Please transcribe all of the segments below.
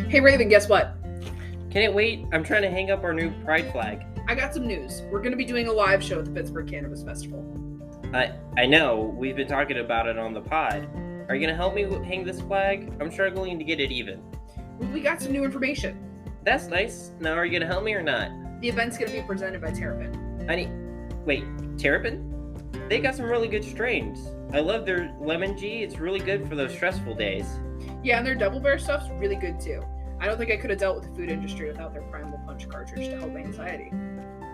Hey Raven, guess what? Can it wait? I'm trying to hang up our new pride flag. I got some news. We're going to be doing a live show at the Pittsburgh Cannabis Festival. I know, we've been talking about it on the pod. Are you going to help me hang this flag? I'm struggling to get it even. Well, we got some new information. That's nice. Now, are you going to help me or not? The event's going to be presented by Terrapin. Wait, Terrapin? They got some really good strains. I love their lemon G. It's really good for those stressful days. Yeah, and their Double Bear stuff's really good too. I don't think I could have dealt with the food industry without their Primal Punch cartridge to help anxiety.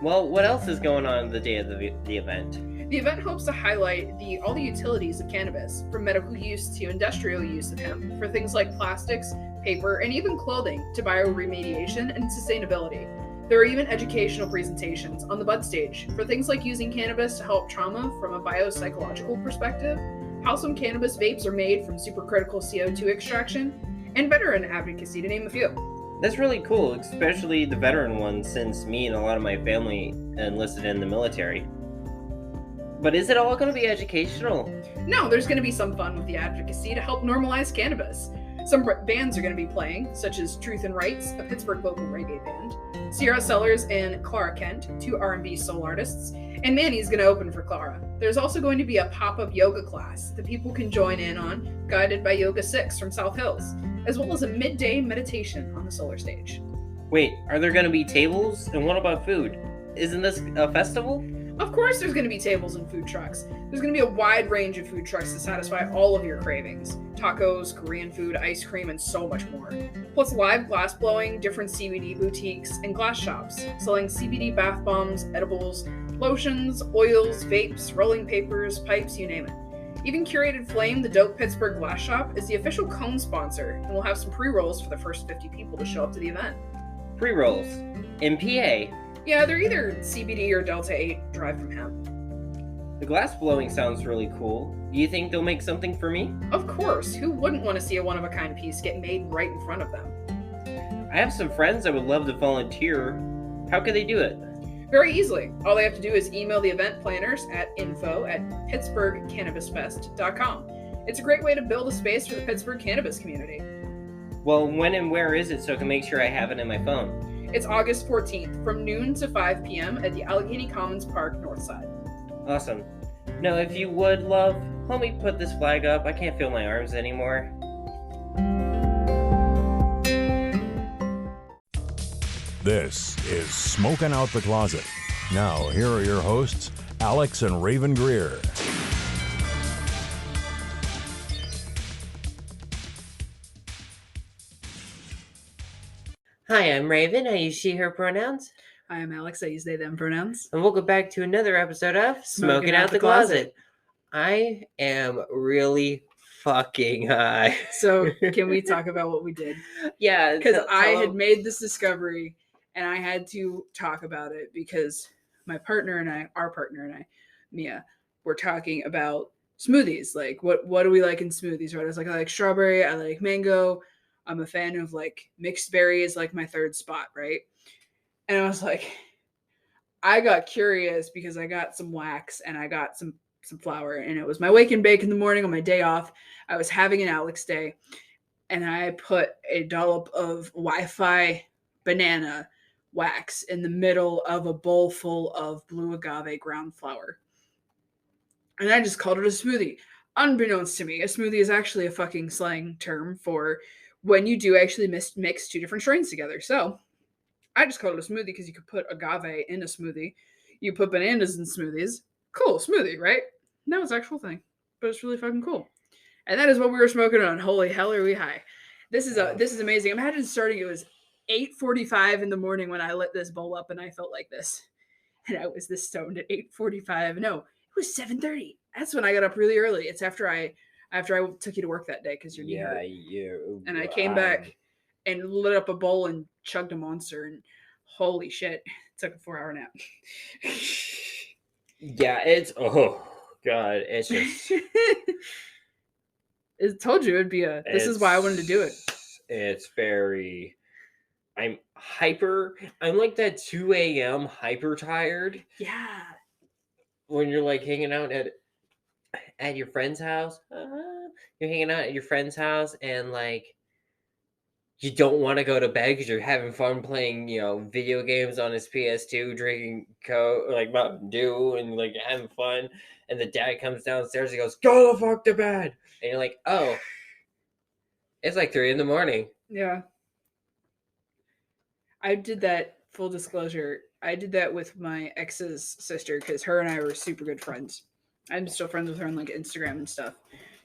Well, what else is going on the day of the event? The event hopes to highlight all the utilities of cannabis, from medical use to industrial use of hemp, for things like plastics, paper, and even clothing, to bioremediation and sustainability. There are even educational presentations on the bud stage for things like using cannabis to help trauma from a biopsychological perspective, how some cannabis vapes are made from supercritical CO2 extraction, and veteran advocacy, to name a few. That's really cool, especially the veteran ones, since me and a lot of my family enlisted in the military. But is it all going to be educational? No, there's going to be some fun with the advocacy to help normalize cannabis. Some bands are going to be playing, such as Truth and Rights, a Pittsburgh local reggae band, Sierra Sellers and Clara Kent, two R&B soul artists, and Manny's going to open for Clara. There's also going to be a pop-up yoga class that people can join in on, guided by Yoga 6 from South Hills, as well as a midday meditation on the solar stage. Wait, are there going to be tables? And what about food? Isn't this a festival? Of course there's going to be tables and food trucks. There's going to be a wide range of food trucks to satisfy all of your cravings. Tacos, Korean food, ice cream, and so much more. Plus live glass blowing, different CBD boutiques, and glass shops selling CBD bath bombs, edibles, lotions, oils, vapes, rolling papers, pipes, you name it. Even Curated Flame, the dope Pittsburgh glass shop, is the official cone sponsor, and we'll have some pre-rolls for the first 50 people to show up to the event. Pre-rolls? In PA? Yeah, they're either CBD or Delta 8 derived from hemp. The glass blowing sounds really cool. Do you think they'll make something for me? Of course, who wouldn't want to see a one-of-a-kind piece get made right in front of them? I have some friends that would love to volunteer. How could they do it? Very easily. All they have to do is email the event planners at info@pittsburghcannabisfest.com. It's a great way to build a space for the Pittsburgh cannabis community. Well, when and where is it so I can make sure I have it in my phone? It's August 14th from noon to 5 p.m. at the Allegheny Commons Park North Side. Awesome. Now, if you would, love, help me put this flag up. I can't feel my arms anymore. This is Smoking Out the Closet. Now, here are your hosts, Alex and Raven Greer. Hi, I'm Raven. I use she, her pronouns. I am Alex. I use they, them pronouns. And welcome back to another episode of Smoking Out the Closet. I am really fucking high. So, can we talk about what we did? Yeah. Because I had made this discovery, and I had to talk about it because our partner and I, Mia, were talking about smoothies. Like, what do we like in smoothies, right? I was like, I like strawberry, I like mango. I'm a fan of, like, mixed berries, like my third spot, right? And I was like, I got curious because I got some wax and I got some flour, and it was my wake and bake in the morning on my day off. I was having an Alex day, and I put a dollop of Wi-Fi banana wax in the middle of a bowl full of Blue Agave ground flour. And I just called it a smoothie. Unbeknownst to me, a smoothie is actually a fucking slang term for when you do actually mix two different strains together. So I just called it a smoothie because you could put agave in a smoothie. You put bananas in smoothies. Cool, smoothie, right? No, it's an actual thing. But it's really fucking cool. And that is what we were smoking on. Holy hell, are we high. This is amazing. Imagine starting, it was 8:45 in the morning when I lit this bowl up and I felt like this. And I was this stoned at 8:45. No, it was 7:30. That's when I got up really early. It's after I took you to work that day because your knee hurt. And I came back and lit up a bowl and chugged a Monster, and holy shit, took a 4-hour nap. Yeah, it's, oh god, it's just... I told you it'd be this is why I wanted to do it. It's very... I'm like that 2 a.m. hyper tired. Yeah. When you're like hanging out at your friend's house. You're hanging out at your friend's house and like you don't want to go to bed because you're having fun playing, video games on his PS2, drinking Coke, like Mountain Dew, and like having fun. And the dad comes downstairs and goes, "Go the fuck to bed!" And you're like, "Oh, it's like 3 a.m. Yeah. I did that, full disclosure. I did that with my ex's sister because her and I were super good friends. I'm still friends with her on like Instagram and stuff.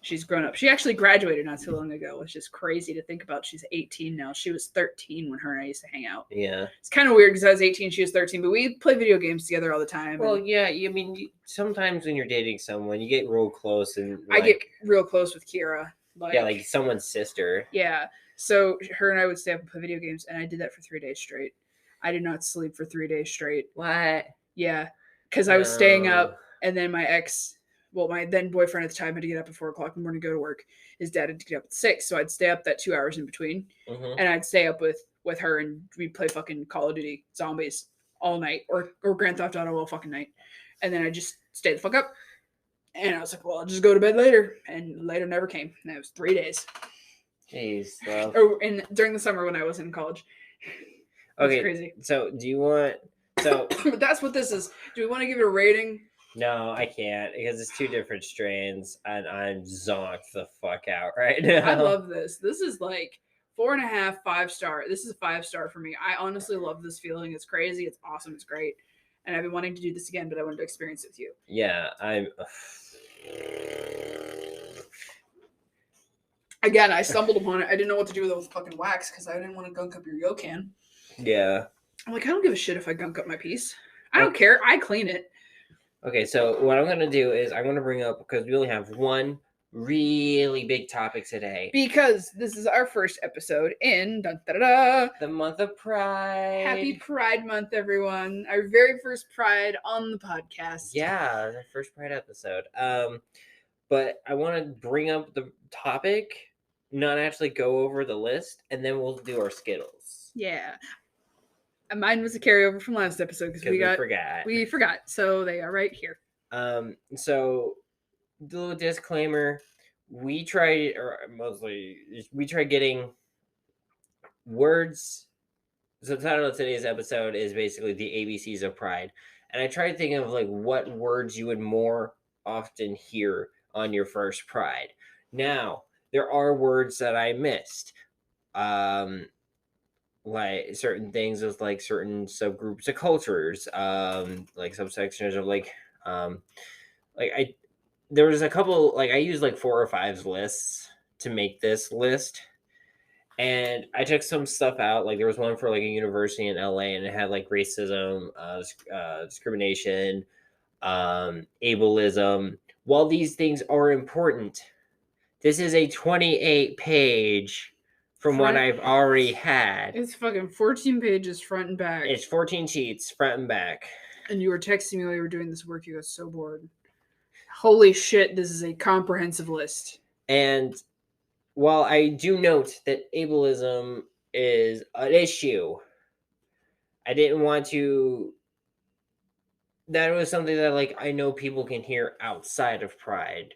She's grown up. She actually graduated not too long ago, which is crazy to think about. She's 18 now. She was 13 when her and I used to hang out. Yeah. It's kind of weird because I was 18, she was 13, but we play video games together all the time. Well, yeah. I mean, sometimes when you're dating someone, you get real close, and I get real close with Kira. like someone's sister. Yeah. So her and I would stay up and play video games, and I did that for 3 days straight. I did not sleep for 3 days straight. What? Yeah, because I was staying up, and then my ex, my then boyfriend at the time, had to get up at 4 o'clock in the morning to go to work. His dad had to get up at 6, so I'd stay up that 2 hours in between, and I'd stay up with her, and we'd play fucking Call of Duty Zombies all night, or Grand Theft Auto all fucking night, and then I just stayed the fuck up, and I was like, well, I'll just go to bed later, and later never came, and it was 3 days. Jeez. Well. Oh, and during the summer when I was in college. Okay. Crazy. So, do you want? So that's what this is. Do we want to give it a rating? No, I can't because it's 2 different strains, and I'm zonked the fuck out right now. I love this. This is like 4.5, 5 star. This is a 5 star for me. I honestly love this feeling. It's crazy. It's awesome. It's great. And I've been wanting to do this again, but I wanted to experience it with you. Yeah, Again, I stumbled upon it. I didn't know what to do with all this fucking wax because I didn't want to gunk up your Yocan. Yeah. I'm like, I don't give a shit if I gunk up my piece. I don't care. I clean it. Okay, so what I'm going to do is I'm going to bring up, because we only have one really big topic today. Because this is our first episode in the month of Pride. Happy Pride Month, everyone. Our very first Pride on the podcast. Yeah, the first Pride episode. But I want to bring up the topic, not actually go over the list, and then we'll do our Skittles. Yeah. Mine was a carryover from last episode because we forgot. So they are right here. So the little disclaimer, we tried getting words. So the title of today's episode is basically the ABCs of Pride. And I tried thinking of like what words you would more often hear on your first Pride. Now, there are words that I missed. Like certain things with like certain subgroups of cultures, like subsections of there was a couple, like I used like 4 or 5 lists to make this list, and I took some stuff out. Like there was one for like a university in LA, and it had like racism, discrimination, ableism. While these things are important, this is a 28-page from what I've already had. It's fucking 14 pages front and back. It's 14 sheets front and back. And you were texting me while you were doing this work. You got so bored. Holy shit, this is a comprehensive list. And while I do note that ableism is an issue, I didn't want to... That was something that like I know people can hear outside of Pride.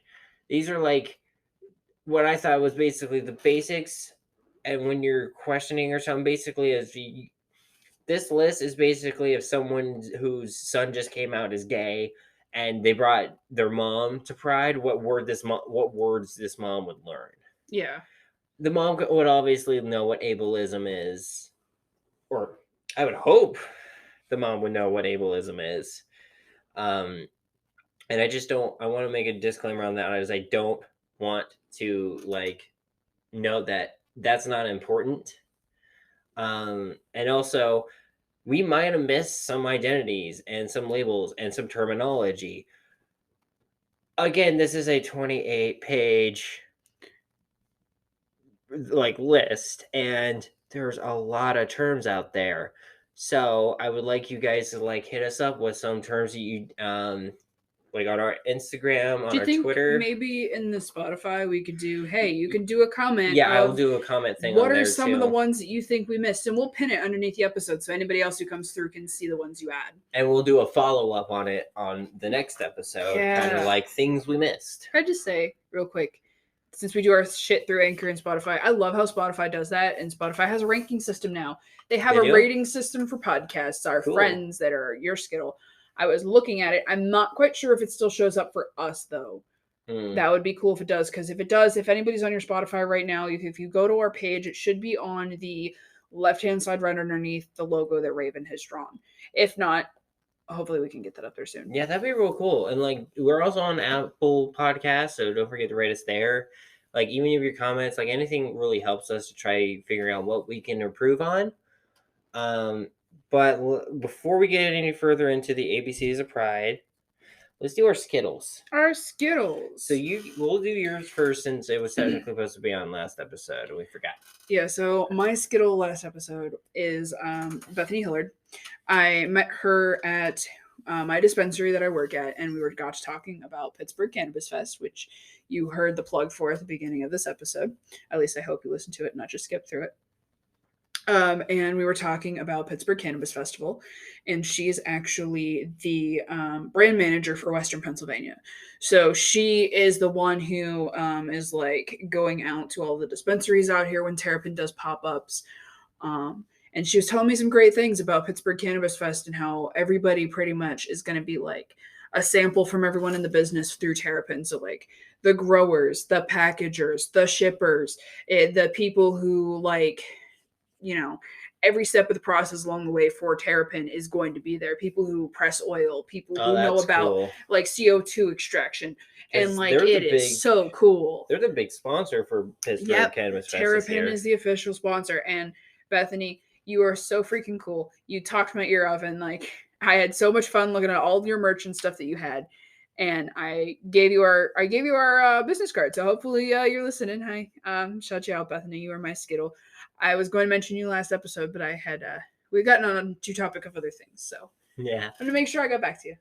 These are like what I thought was basically the basics. And when you're questioning or something, basically, this list is basically of someone whose son just came out as gay, and they brought their mom to Pride. What words this mom would learn? Yeah, the mom would obviously know what ableism is, or I would hope the mom would know what ableism is. And I just don't. I want to make a disclaimer on that, as I don't want to like note that that's not important. And also, we might have missed some identities and some labels and some terminology. Again, this is a 28-page like list, and there's a lot of terms out there. So I would like you guys to like hit us up with some terms that you like on our Instagram, on our Twitter. Maybe in the Spotify we could do, hey, you can do a comment. Yeah, I'll do a comment thing. What are some of the ones that you think we missed? And we'll pin it underneath the episode so anybody else who comes through can see the ones you add. And we'll do a follow-up on it on the next episode. Yeah. Kind of like things we missed. Can I just say real quick, since we do our shit through Anchor and Spotify, I love how Spotify does that. And Spotify has a ranking system now. They have They a do? rating system for podcasts. Our Cool. friends that are your Skittle. I was looking at it. I'm not quite sure if it still shows up for us though. That would be cool if it does, because if it does, if anybody's on your Spotify right now, if you go to our page, it should be on the left-hand side right underneath the logo that Raven has drawn. If not, hopefully we can get that up there soon. Yeah, that'd be real cool. And like, we're also on Apple Podcasts, so don't forget to rate us there. Like, even if your comments, like anything really helps us to try figuring out what we can improve on. But before we get any further into the ABCs of Pride, let's do our Skittles. Our Skittles. So we'll do yours first, since it was technically supposed to be on last episode and we forgot. Yeah, so my Skittle last episode is Bethany Hillard. I met her at my dispensary that I work at, and we got to talking about Pittsburgh Cannabis Fest, which you heard the plug for at the beginning of this episode. At least I hope you listened to it, not just skip through it. And we were talking about Pittsburgh Cannabis Festival, and she's actually the brand manager for Western Pennsylvania. So she is the one who is like going out to all the dispensaries out here when Terrapin does pop-ups. And she was telling me some great things about Pittsburgh Cannabis Fest and how everybody pretty much is going to be like a sample from everyone in the business through Terrapin. So like the growers, the packagers, the shippers, the people who like, you know, every step of the process along the way for Terrapin is going to be there. People who press oil, people who know about like CO2 extraction. And like it is so cool. They're the big sponsor for Pittsburgh Cannabis Fest. Terrapin is the official sponsor. And Bethany, you are so freaking cool. You talked my ear off, and like I had so much fun looking at all of your merch and stuff that you had. And I gave you our business card. So hopefully you're listening. Hi, shout you out, Bethany. You are my Skittle. I was going to mention you last episode, but I had we gotten on to topic of other things. So yeah, I'm gonna make sure I got back to you.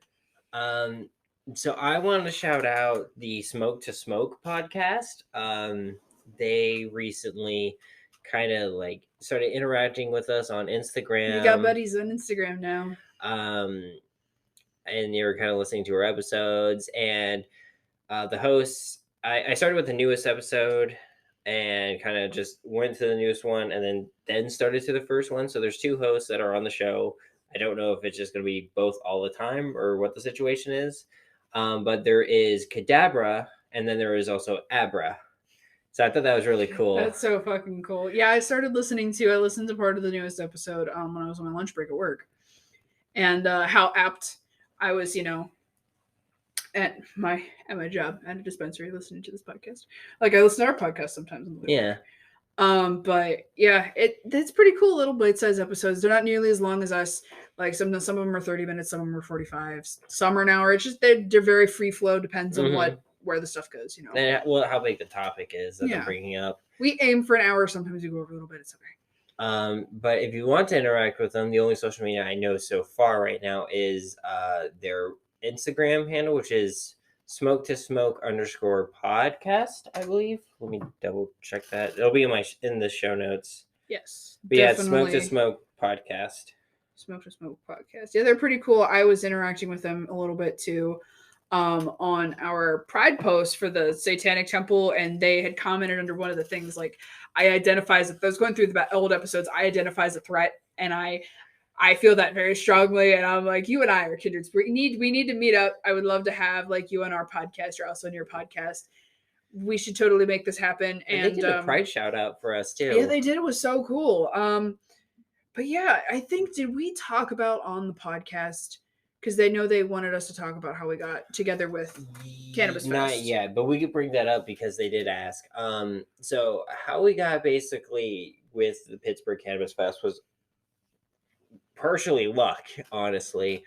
So I wanted to shout out the Smoke to Smoke podcast. They recently kind of like started interacting with us on Instagram. You got buddies on Instagram now. And they were kind of listening to our episodes, and the hosts. I started with the newest episode and kind of just went to the newest one, and then started to the first one. So there's two hosts that are on the show. I don't know if it's just going to be both all the time or what the situation is. But there is Kadabra, and then there is also Abra. So I thought that was really cool. That's so fucking cool. Yeah, I listened to part of the newest episode when I was on my lunch break at work. And how apt I was, at my job at a dispensary listening to this podcast. Like I listen to our podcast sometimes. Yeah. But yeah, it's pretty cool little bite-sized episodes. They're not nearly as long as us. Like some of them are 30 minutes, some of them are 45, some are an hour. It's just they're very free flow. Depends on where the stuff goes, And how big the topic is that they're bringing up. We aim for an hour. Sometimes we go over a little bit. It's okay. But if you want to interact with them, the only social media I know so far right now is their Instagram handle, which is Smoke to Smoke _podcast, I believe. Let me double check that. It'll be in the show notes. Yes. But yeah, Smoke to Smoke podcast. Smoke to Smoke podcast. Yeah, they're pretty cool. I was interacting with them a little bit too on our Pride post for the Satanic Temple, and they had commented under one of the things like, I identify as, I was going through the old episodes, I identify as a threat, and I feel that very strongly, and I'm like, you and I are kindred. We need to meet up. I would love to have like you on our podcast. You're also on your podcast. We should totally make this happen. And they did a Pride shout out for us too. Yeah, they did. It was so cool. But yeah, I think, did we talk about on the podcast? Because they know they wanted us to talk about how we got together with Cannabis Fest. Not yet, but we could bring that up because they did ask. So how we got basically with the Pittsburgh Cannabis Fest was partially luck, honestly.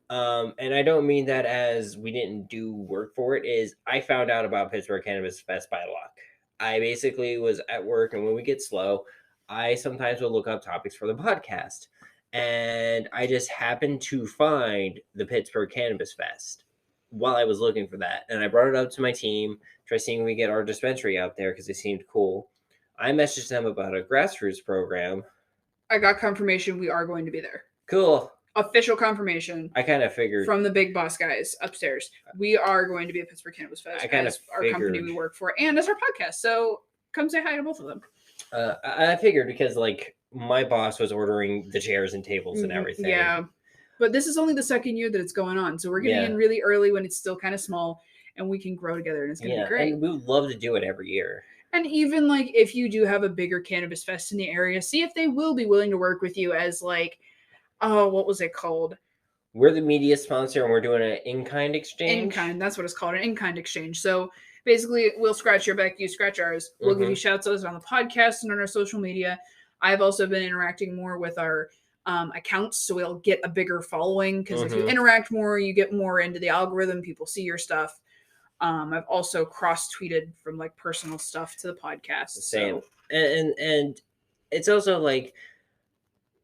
And I don't mean that as we didn't do work for it. Is I found out about Pittsburgh Cannabis Fest by luck. I basically was at work, and when we get slow, I sometimes will look up topics for the podcast. And I just happened to find the Pittsburgh Cannabis Fest while I was looking for that. And I brought it up to my team, try seeing if we get our dispensary out there because it seemed cool. I messaged them about a grassroots program. I got confirmation we are going to be there. Cool. official confirmation I kind of figured. from the big boss guys upstairs. We are going to be at Pittsburgh Cannabis Fest as our company we work for and as our podcast. So come say hi to both of them. I figured because like my boss was ordering the chairs and tables and everything. Yeah. But this is only the second year that it's going on. So we're getting in really early when it's still kind of small and we can grow together and it's going to be great. And we would love to do it every year. And even like if you do have a bigger cannabis fest in the area, see if they will be willing to work with you as like, oh, what was it called? We're the media sponsor and we're doing an in-kind exchange. In-kind, that's what it's called, an in-kind exchange. So basically, we'll scratch your back, you scratch ours. We'll give you shouts outs on the podcast and on our social media. I've also been interacting more with our accounts, so we'll get a bigger following because if you interact more, you get more into the algorithm. People see your stuff. I've also cross-tweeted from like personal stuff to the podcast. Same. So. And it's also like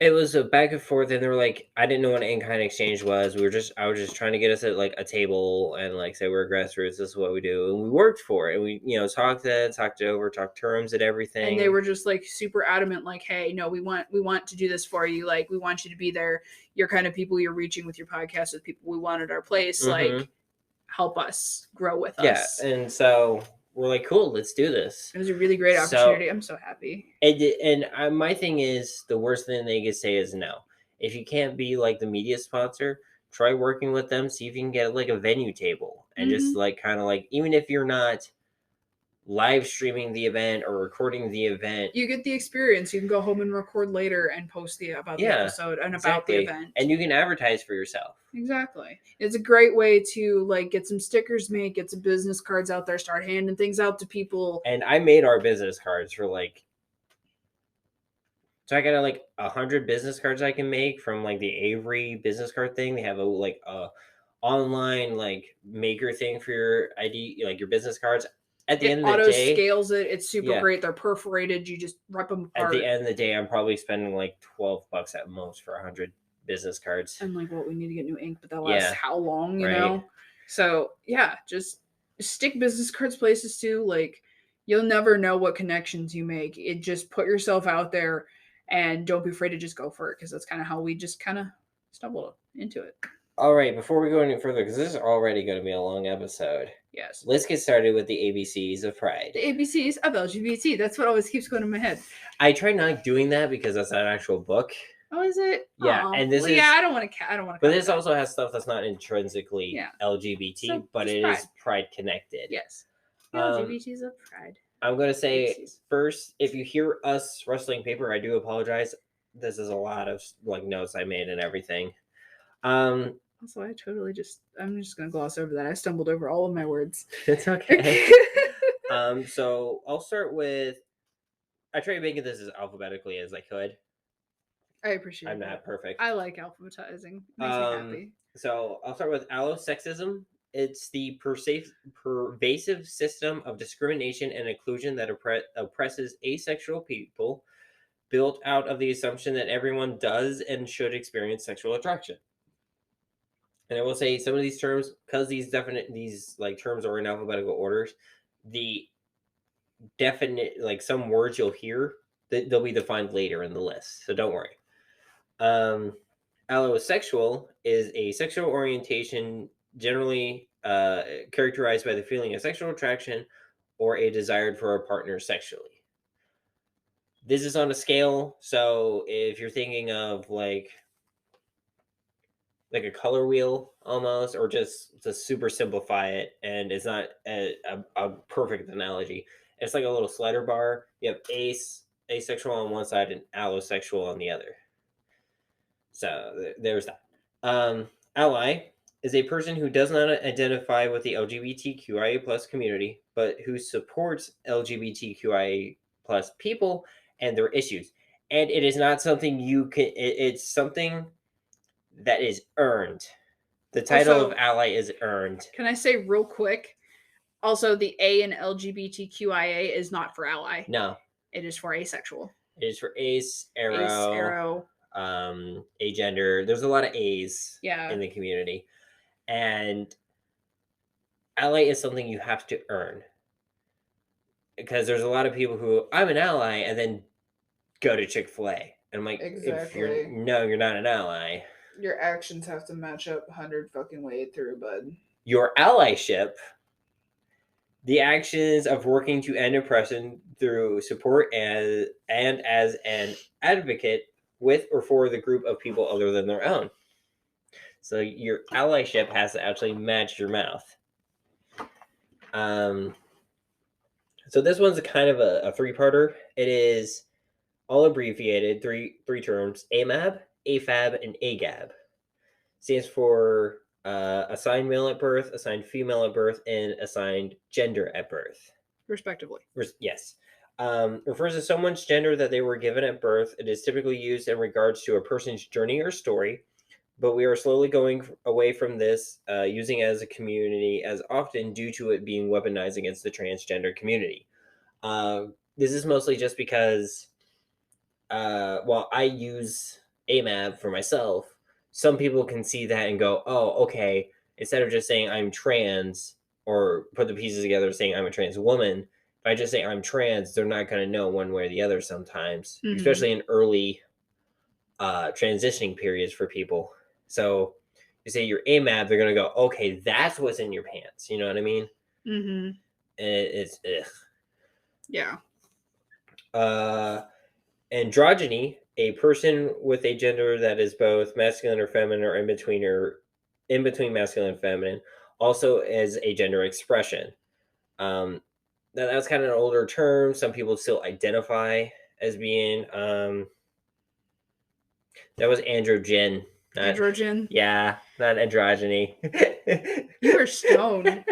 it was a back and forth, and they were like, I didn't know what an in-kind exchange was. I was just trying to get us at like a table and like say we're grassroots. This is what we do, and we worked for it. And we talked it over, talked terms and everything. And they were just like super adamant, like, hey, no, we want to do this for you. Like, we want you to be there. You're kind of people you're reaching with your podcast with people we want at our place. Like, help us grow with us. Yeah, and so we're like, cool, let's do this. It was a really great opportunity. I'm so happy. And my thing is, the worst thing they could say is no. If you can't be like the media sponsor, try working with them. See if you can get like a venue table and just like kind of like, even if you're not live streaming the event or recording the event, you get the experience. You can go home and record later and post the episode and about the event, and you can advertise for yourself. Exactly. It's a great way to like get some stickers made, get some business cards out there, start handing things out to people. And I made our business cards for like, so I got like 100 business cards I can make from like the Avery business card thing. They have a online like maker thing for your ID, like your business cards. At the end of the day, auto scales it. It's super great. They're perforated. You just rip them apart. At the end of the day, I'm probably spending like $12 at most for 100 business cards. And like, what we need to get new ink, but that lasts how long, you know? So yeah, just stick business cards places too. Like, you'll never know what connections you make. It just put yourself out there and don't be afraid to just go for it, because that's kind of how we just kind of stumbled into it. All right, before we go any further, because this is already going to be a long episode. Yes. Let's get started with the ABCs of Pride. The ABCs of LGBT. That's what always keeps going in my head. I try not doing that because that's an actual book. Oh, is it? Yeah, and this is. Yeah, I don't want to. But this also has stuff that's not intrinsically LGBT, but it is Pride connected. Yes. LGBTs of Pride. I'm going to say first, if you hear us rustling paper, I do apologize. This is a lot of like notes I made and everything. Also, I'm just going to gloss over that. I stumbled over all of my words. It's okay. So I'll start with, I tried making this as alphabetically as I could. I appreciate it. I'm not perfect. I like alphabetizing. Makes me happy. So I'll start with allosexism. It's the pervasive system of discrimination and inclusion that oppresses asexual people, built out of the assumption that everyone does and should experience sexual attraction. And I will say some of these terms, because these like terms are in alphabetical orders, the definite, like some words you'll hear, they'll be defined later in the list. So don't worry. Allosexual is a sexual orientation generally characterized by the feeling of sexual attraction or a desire for a partner sexually. This is on a scale. So if you're thinking of like a color wheel almost, or just to super simplify it, and it's not a perfect analogy. It's like a little slider bar. You have asexual on one side and allosexual on the other. So there's that. Ally is a person who does not identify with the LGBTQIA plus community, but who supports LGBTQIA plus people and their issues. And it is not something you can, it's something that is earned. The title of ally is earned. Can I say real quick? Also, the A in LGBTQIA is not for ally. No. It is for asexual. It is for arrow, agender. There's a lot of A's in the community. And ally is something you have to earn. Because there's a lot of people who, I'm an ally, and then go to Chick-fil-A. And I'm like, exactly. you're not an ally. Your actions have to match up 100 fucking way through, bud. Your allyship, the actions of working to end oppression through support and as an advocate with or for the group of people other than their own. So your allyship has to actually match your mouth. So this one's a kind of a three-parter. It is all abbreviated, three terms: AMAB, AFAB, and AGAB. Stands for assigned male at birth, assigned female at birth, and assigned gender at birth. Respectively. Yes. Refers to someone's gender that they were given at birth. It is typically used in regards to a person's journey or story, but we are slowly going away from this, using it as a community as often due to it being weaponized against the transgender community. This is mostly just because while I use AMAB for myself, some people can see that and go, oh, okay, instead of just saying I'm trans or put the pieces together saying I'm a trans woman, if I just say I'm trans, they're not going to know one way or the other sometimes, especially in early transitioning periods for people. So you say you're AMAB, they're going to go, okay, that's what's in your pants. You know what I mean? Mm-hmm. It's ugh. Yeah. Androgyny, a person with a gender that is both masculine or feminine or in between masculine and feminine, also as a gender expression. That's kind of an older term. Some people still identify as being that was androgen. Androgen? Yeah, not androgyny. You are stoned.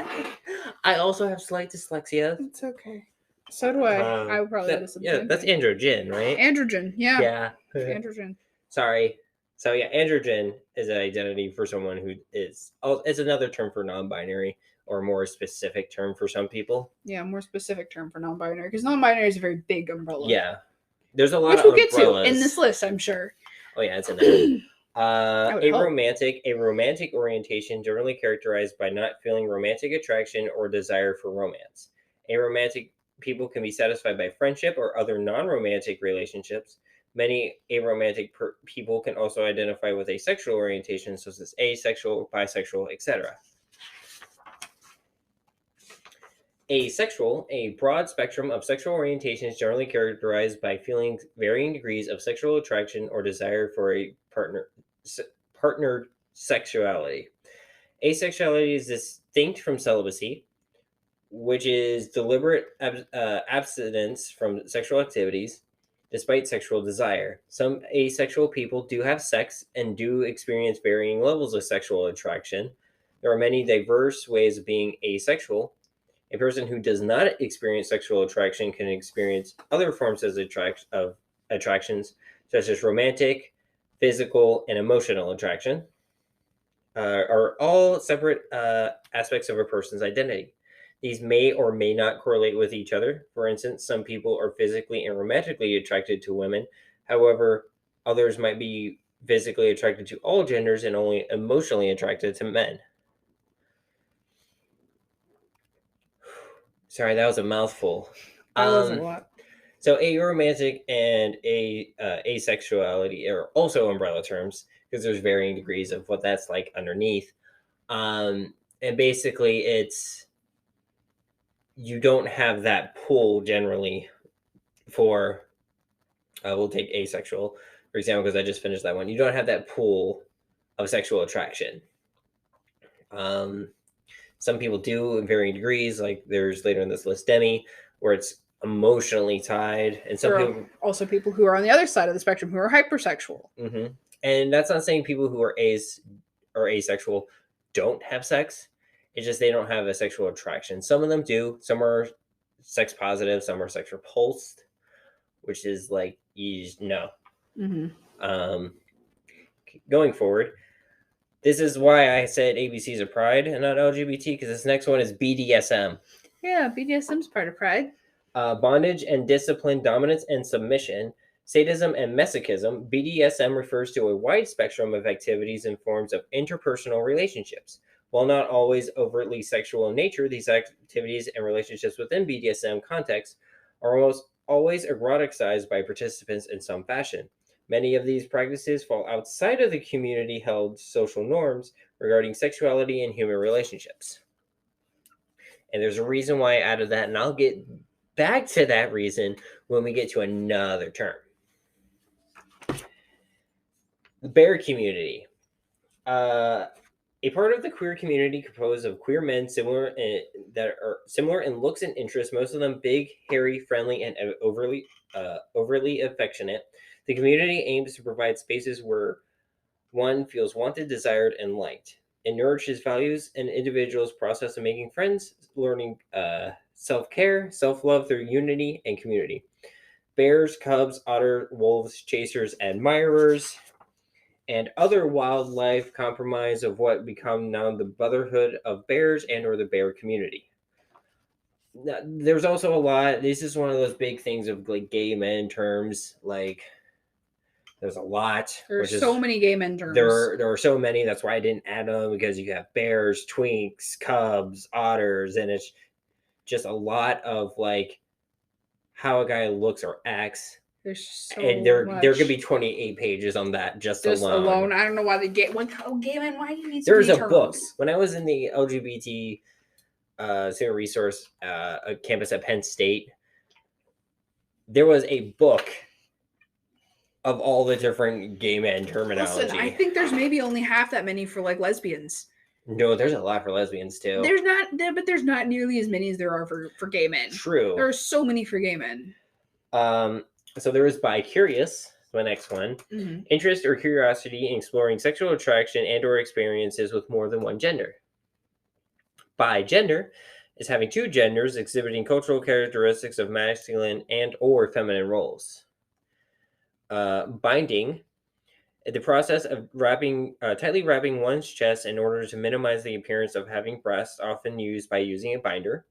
I also have slight dyslexia. It's okay. So do I. I would probably listen to Yeah, that's androgen, right? Androgen, yeah. Yeah. Androgen. Sorry. So yeah, androgen is an identity for someone who is. Oh, it's another term for non-binary or a more specific term for some people. Yeah, more specific term for non-binary because non-binary is a very big umbrella. Yeah, there's a lot which of we'll get umbrellas. to in this list, I'm sure. Oh yeah, it's in there. A hope. romantic orientation generally characterized by not feeling romantic attraction or desire for romance. Aromantic people can be satisfied by friendship or other non-romantic relationships. Many aromantic people can also identify with asexual orientations such as asexual, bisexual, etc. Asexual, a broad spectrum of sexual orientations generally characterized by feeling varying degrees of sexual attraction or desire for a partnered sexuality. Asexuality is distinct from celibacy, which is deliberate abstinence from sexual activities despite sexual desire. Some asexual people do have sex and do experience varying levels of sexual attraction. There are many diverse ways of being asexual. A person who does not experience sexual attraction can experience other forms of attractions, such as romantic, physical, and emotional attraction, are all separate aspects of a person's identity. These may or may not correlate with each other. For instance, some people are physically and romantically attracted to women. However, others might be physically attracted to all genders and only emotionally attracted to men. Sorry, that was a mouthful. That was a lot. So aromantic and asexuality are also umbrella terms because there's varying degrees of what that's like underneath. And basically it's you don't have that pull generally for we'll take asexual for example because I just finished that one. You don't have that pull of sexual attraction. Some people do in varying degrees, like there's later in this list Demi, where it's emotionally tied, and some people also people who are on the other side of the spectrum who are hypersexual. Mm-hmm. And that's not saying people who are asexual don't have sex. It's just they don't have a sexual attraction. Some of them do. Some are sex positive. Some are sex repulsed, which is like you just know. Mm-hmm. Going forward, this is why I said ABCs of Pride and not LGBT, because this next one is BDSM. Yeah, BDSM's part of Pride. Bondage and discipline, dominance and submission, sadism and masochism. BDSM refers to a wide spectrum of activities and forms of interpersonal relationships. While not always overtly sexual in nature, these activities and relationships within BDSM contexts are almost always eroticized by participants in some fashion. Many of these practices fall outside of the community-held social norms regarding sexuality and human relationships. And there's a reason why I added that, and I'll get back to that reason when we get to another term. The bear community. A part of the queer community composed of queer men that are similar in looks and interests, most of them big, hairy, friendly, and overly affectionate. The community aims to provide spaces where one feels wanted, desired, and liked. It nourishes values and individuals' process of making friends, learning self-care, self-love through unity and community. Bears, cubs, otter, wolves, chasers, admirers, and other wildlife comprise of what become now the brotherhood of bears and or the bear community. Now, there's also a lot. This is one of those big things of like gay men terms. Like there's a lot. There's so many gay men terms. There are so many. That's why I didn't add them, because you have bears, twinks, cubs, otters, and it's just a lot of like how a guy looks or acts. There's so and there much. There could be 28 pages on that just alone. I don't know why they get one. Gay men. Why do you need so There's many a terms? book. When I was in the LGBT student resource campus at Penn State, there was a book of all the different gay men terminology. Listen, I think there's maybe only half that many for like lesbians. No, there's a lot for lesbians too. But there's not nearly as many as there are for gay men. True. There are so many for gay men. So there is bi-curious, my next one. Mm-hmm. Interest or curiosity in exploring sexual attraction and or experiences with more than one gender. Bi-gender is having two genders exhibiting cultural characteristics of masculine and or feminine roles. Binding, the process of tightly wrapping one's chest in order to minimize the appearance of having breasts, often used by using a binder.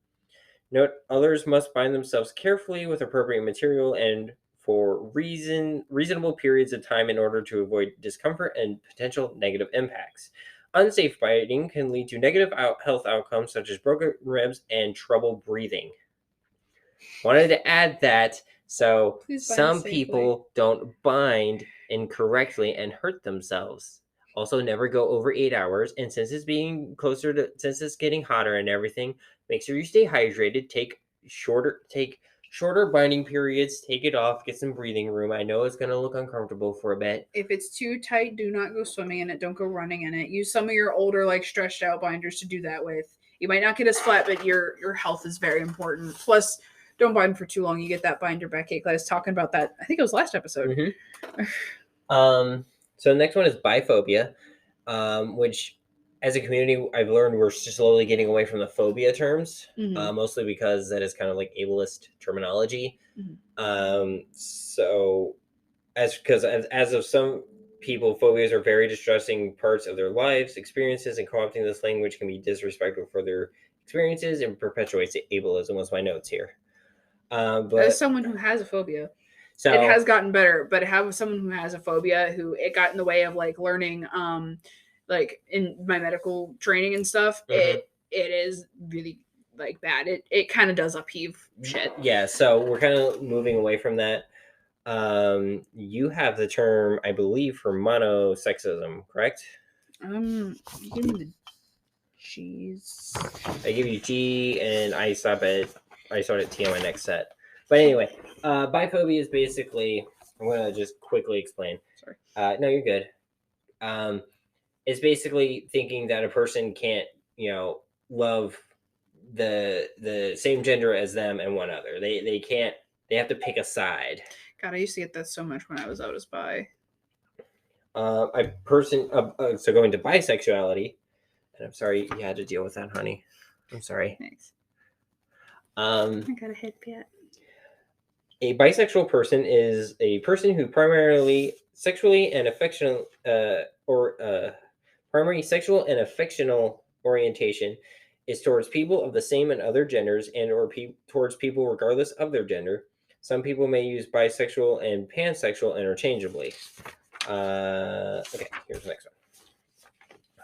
Note, others must bind themselves carefully with appropriate material and for reasonable periods of time in order to avoid discomfort and potential negative impacts. Unsafe binding can lead to negative health outcomes such as broken ribs and trouble breathing. Wanted to add that so some people don't bind incorrectly and hurt themselves. Also, never go over 8 hours. And since it's getting hotter and everything, make sure you stay hydrated. Take shorter binding periods. Take it off. Get some breathing room. I know it's going to look uncomfortable for a bit. If it's too tight, do not go swimming in it. Don't go running in it. Use some of your older, like stretched out binders to do that with. You might not get as flat, but your health is very important. Plus, don't bind for too long. You get that binder backache. I was talking about that. I think it was last episode. Mm-hmm. So the next one is biphobia, which as a community, I've learned we're slowly getting away from the phobia terms, mostly because that is kind of like ableist terminology. Mm-hmm. So as of some people, phobias are very distressing parts of their lives, experiences, and co-opting this language can be disrespectful for their experiences and perpetuates ableism was my notes here. But as someone who has a phobia, so it has gotten better, but have someone who has a phobia who it got in the way of like learning, like in my medical training and stuff, it is really like bad. It kind of does upheave shit. Yeah. So we're kind of moving away from that. You have the term, I believe, for monosexism, correct? You give me the G's. I give you G, and I start at T on my next set. But anyway, biphobia is basically, I'm going to just quickly explain. Sorry. No, you're good. It's basically thinking that a person can't, love the same gender as them and one other. They can't, they have to pick a side. God, I used to get that so much when I was out as bi. So going to bisexuality, and I'm sorry you had to deal with that, honey. I'm sorry. Thanks. I got a head pat. A bisexual person is a person who primary sexual and affectional orientation is towards people of the same and other genders and or towards people regardless of their gender. Some people may use bisexual and pansexual interchangeably. Okay, here's the next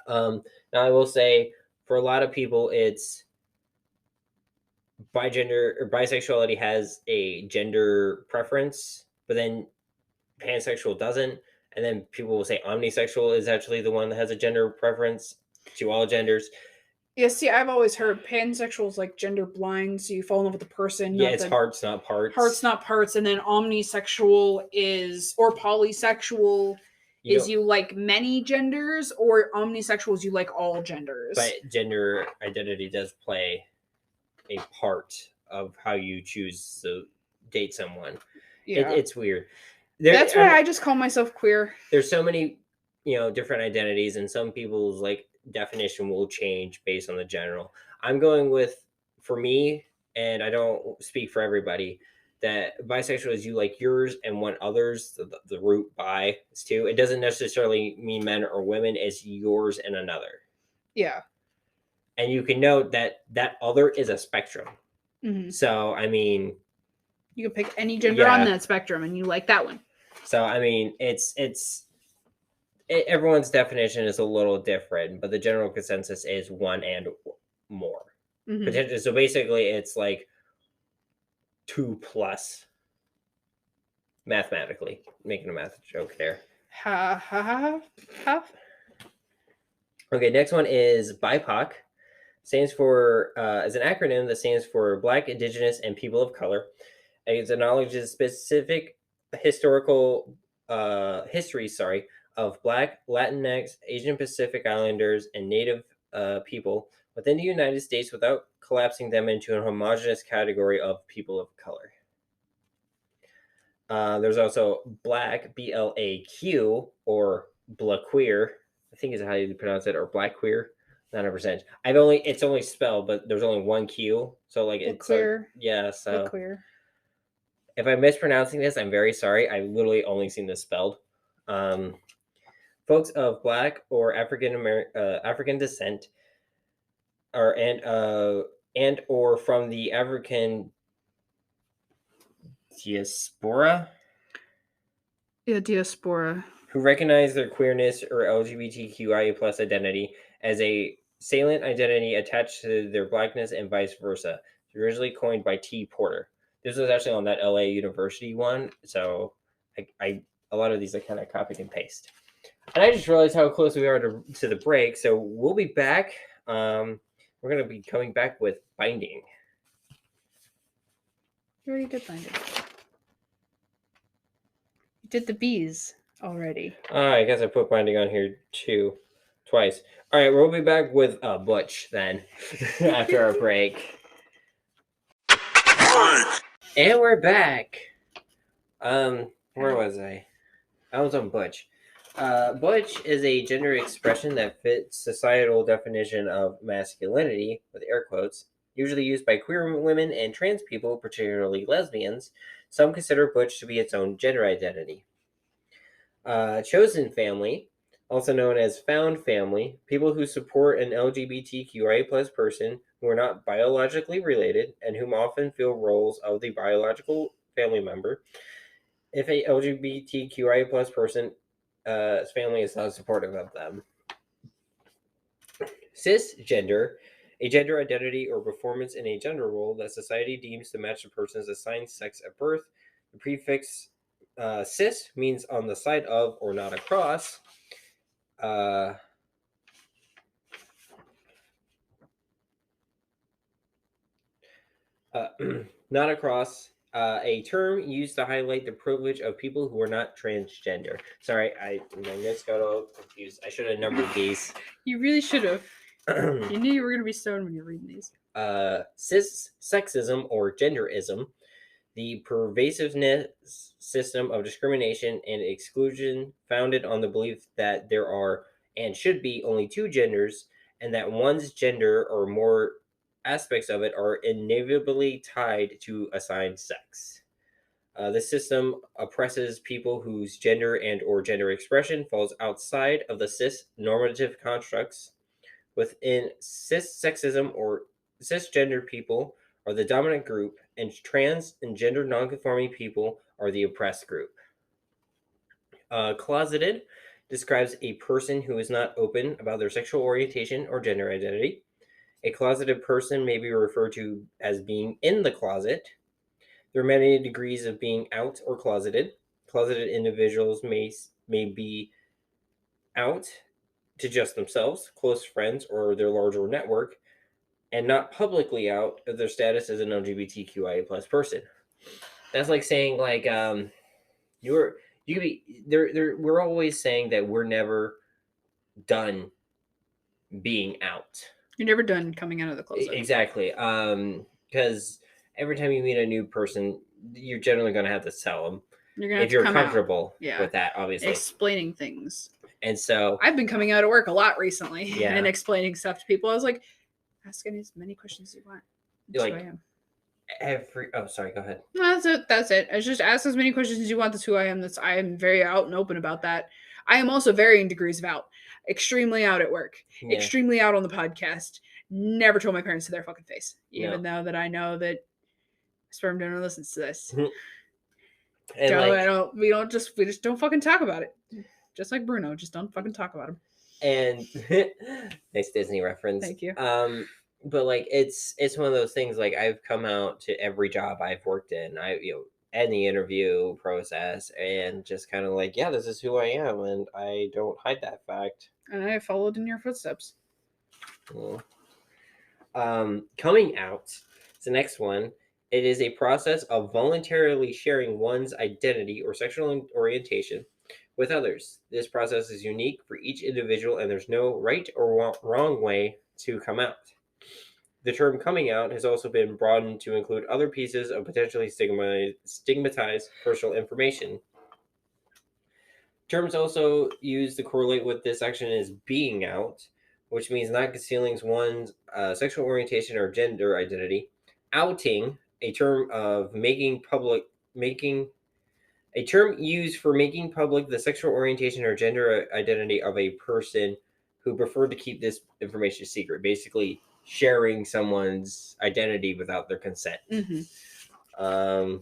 one. Now I will say for a lot of people it's bigender or bisexuality has a gender preference, but then pansexual doesn't, and then people will say omnisexual is actually the one that has a gender preference to all genders. Yeah, see, I've always heard pansexual is like gender blind, so you fall in love with the person. Yeah, not it's the, hearts, not parts. Hearts, not parts. And then omnisexual is, or polysexual is you like many genders, or omnisexual is you like all genders. But gender identity does play a part of how you choose to date someone. Yeah. It's weird. That's why I just call myself queer. There's so many, different identities, and some people's like definition will change based on the general. I'm going with, for me, and I don't speak for everybody, that bisexual is you like yours and want others. The root bi is too. It doesn't necessarily mean men or women. It's yours and another. Yeah. And you can note that other is a spectrum. Mm-hmm. So, I mean, you can pick any gender on that spectrum and you like that one. So, I mean, everyone's definition is a little different, but the general consensus is one and more. Mm-hmm. So basically it's like 2+ mathematically, making a math joke there. Okay, next one is BIPOC. Stands for, is an acronym that stands for Black, Indigenous, and People of Color. It acknowledges specific historical history, of Black, Latinx, Asian Pacific Islanders, and Native people within the United States without collapsing them into a homogenous category of people of color. There's also Black, BLAQ, or Blaqueer, I think is how you pronounce it, or Black queer. 100%. It's only spelled, but there's only one Q, so like it's queer. Yeah, so queer. If I'm mispronouncing this, I'm very sorry. I literally only seen this spelled. Folks of Black or African descent, and or from the African diaspora. Yeah, diaspora. Who recognize their queerness or LGBTQIA+ identity as a salient identity attached to their Blackness and vice versa. Originally coined by T. Porter. This was actually on that LA University one, so a lot of these I kind of copied and paste. And I just realized how close we are to the break, so we'll be back. We're going to be coming back with binding. You already did binding. You did the bees already. I guess I put binding on here twice. All right, we'll be back with Butch then after our break. And we're back. Where was I? I was on Butch. Butch is a gender expression that fits societal definition of masculinity, with air quotes, usually used by queer women and trans people, particularly lesbians. Some consider Butch to be its own gender identity. Chosen family, also known as found family, people who support an LGBTQIA+ person who are not biologically related and whom often fill roles of the biological family member. If a LGBTQIA+ person family is not supportive of them. Cisgender, a gender identity or performance in a gender role that society deems to match the person's assigned sex at birth. The prefix cis means on the side of or not across. Not across. A term used to highlight the privilege of people who are not transgender. Sorry, my notes got all confused. I should have numbered these. You really should have. You knew you were going to be stoned when you're reading these. Sexism or genderism, the pervasiveness system of discrimination and exclusion founded on the belief that there are and should be only two genders, and that one's gender or more aspects of it are inevitably tied to assigned sex. This system oppresses people whose gender and or gender expression falls outside of the cis normative constructs. Within cis sexism or cisgender people are the dominant group, and trans and gender nonconforming people are the oppressed group. Closeted describes a person who is not open about their sexual orientation or gender identity. A closeted person may be referred to as being in the closet. There are many degrees of being out or closeted. closeted individuals may be out to just themselves, close friends, or their larger network, and not publicly out of their status as an LGBTQIA plus person. That's like saying like you could be there. We're always saying that we're never done being out. You're never done coming out of the closet. Exactly. Because every time you meet a new person, you're generally going to have to tell them You're gonna have if to you're come out. comfortable Yeah. with that, obviously. Explaining things. And so I've been coming out at work a lot recently Yeah. and explaining stuff to people. I was like, ask as many questions as you want. That's Like, who I am. sorry, go ahead. No, that's it. It's just ask as many questions as you want. That's who I am. I am very out and open about that. I am also varying degrees of out. Extremely out at work. Yeah. Extremely out on the podcast. Never told my parents to their fucking face. Even No. though that I know that sperm donor listens to this. And we just don't fucking talk about it. Just like Bruno, just don't fucking talk about him. And nice Disney reference. Thank you. But like it's one of those things. Like I've come out to every job I've worked in. And the interview process, and just kind of like, yeah, this is who I am, and I don't hide that fact. And I followed in your footsteps. Coming out is the next one. It is a process of voluntarily sharing one's identity or sexual orientation with others. This process is unique for each individual, and there's no right or wrong way to come out. The term coming out has also been broadened to include other pieces of potentially stigmatized personal information. Terms also used to correlate with this action is being out, which means not concealing one's sexual orientation or gender identity. Outing, a term used for making public the sexual orientation or gender identity of a person who preferred to keep this information secret. Basically, sharing someone's identity without their consent. Mm-hmm.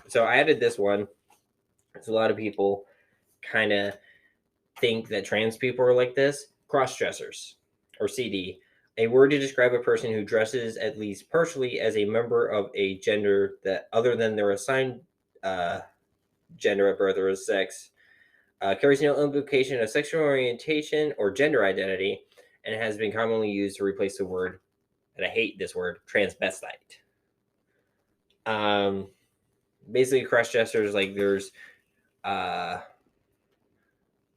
So I added this one. There's a lot of people kind of think that trans people are like this. Cross-dressers, or CD, a word to describe a person who dresses at least partially as a member of a gender that other than their assigned gender at birth or sex, carries no implication of sexual orientation or gender identity, and has been commonly used to replace the word, and I hate this word, transvestite. Basically, cross-dressers, like there's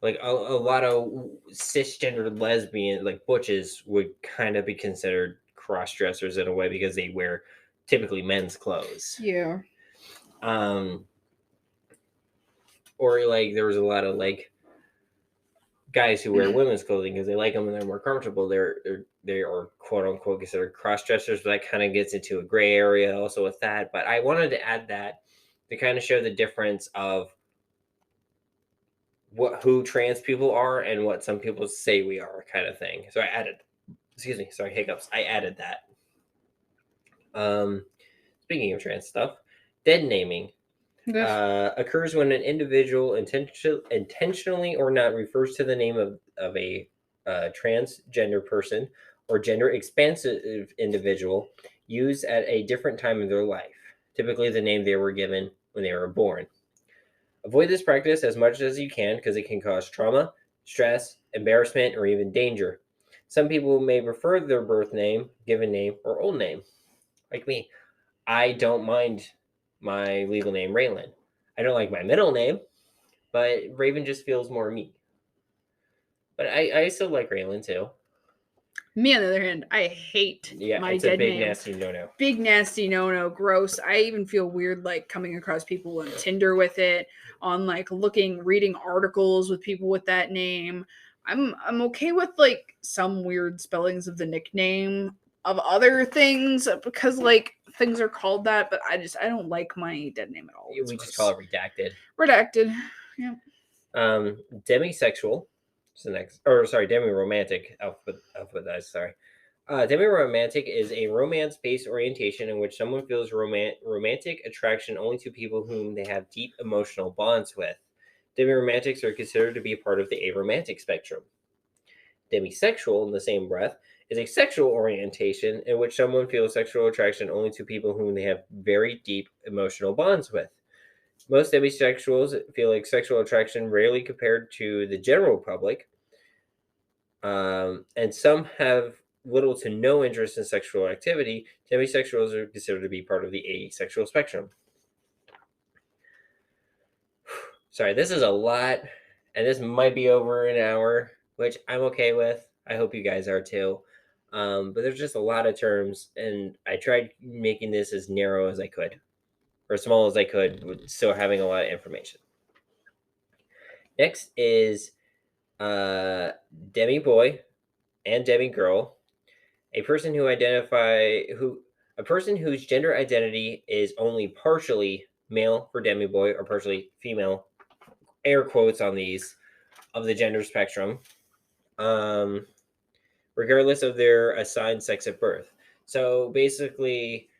like a lot of cisgender lesbian, like butches, would kind of be considered cross-dressers in a way because they wear typically men's clothes. Yeah. Or like there was a lot of like guys who wear women's clothing because they like them and they're more comfortable. They are quote unquote considered cross-dressers, but that kind of gets into a gray area also with that. But I wanted to add that to kind of show the difference of who trans people are and what some people say we are, kind of thing. So I added, hiccups. I added that. Speaking of trans stuff, dead naming occurs when an individual intentionally or not refers to the name of a transgender person or gender expansive individual used at a different time in their life, typically the name they were given when they were born. Avoid this practice as much as you can because it can cause trauma, stress, embarrassment, or even danger. Some people may prefer their birth name, given name, or old name. Like me, I don't mind my legal name, Raylan. I don't like my middle name, but Raven just feels more me. But I still like Raylan too. Me, on the other hand, I hate my it's dead a big name. nasty no-no. Big nasty no-no, gross. I even feel weird like coming across people on Tinder with it, on like reading articles with people with that name. I'm okay with like some weird spellings of the nickname of other things because like things are called that, but I don't like my dead name at all. We just call it redacted. Redacted. Yeah. Demisexual. So next, demiromantic. Alphabetized. Sorry. Demiromantic is a romance-based orientation in which someone feels romantic attraction only to people whom they have deep emotional bonds with. Demiromantics are considered to be part of the aromantic spectrum. Demisexual, in the same breath, is a sexual orientation in which someone feels sexual attraction only to people whom they have very deep emotional bonds with. Most demisexuals feel like sexual attraction rarely compared to the general public, and some have little to no interest in sexual activity. Demisexuals are considered to be part of the asexual spectrum. Sorry, this is a lot, and this might be over an hour, which I'm okay with. I hope you guys are too. But there's just a lot of terms, and I tried making this as narrow as I could, or small as I could, with still having a lot of information. Next is demi boy and demi girl, a person whose gender identity is only partially male for demi boy or partially female, air quotes on these, of the gender spectrum, regardless of their assigned sex at birth. So basically,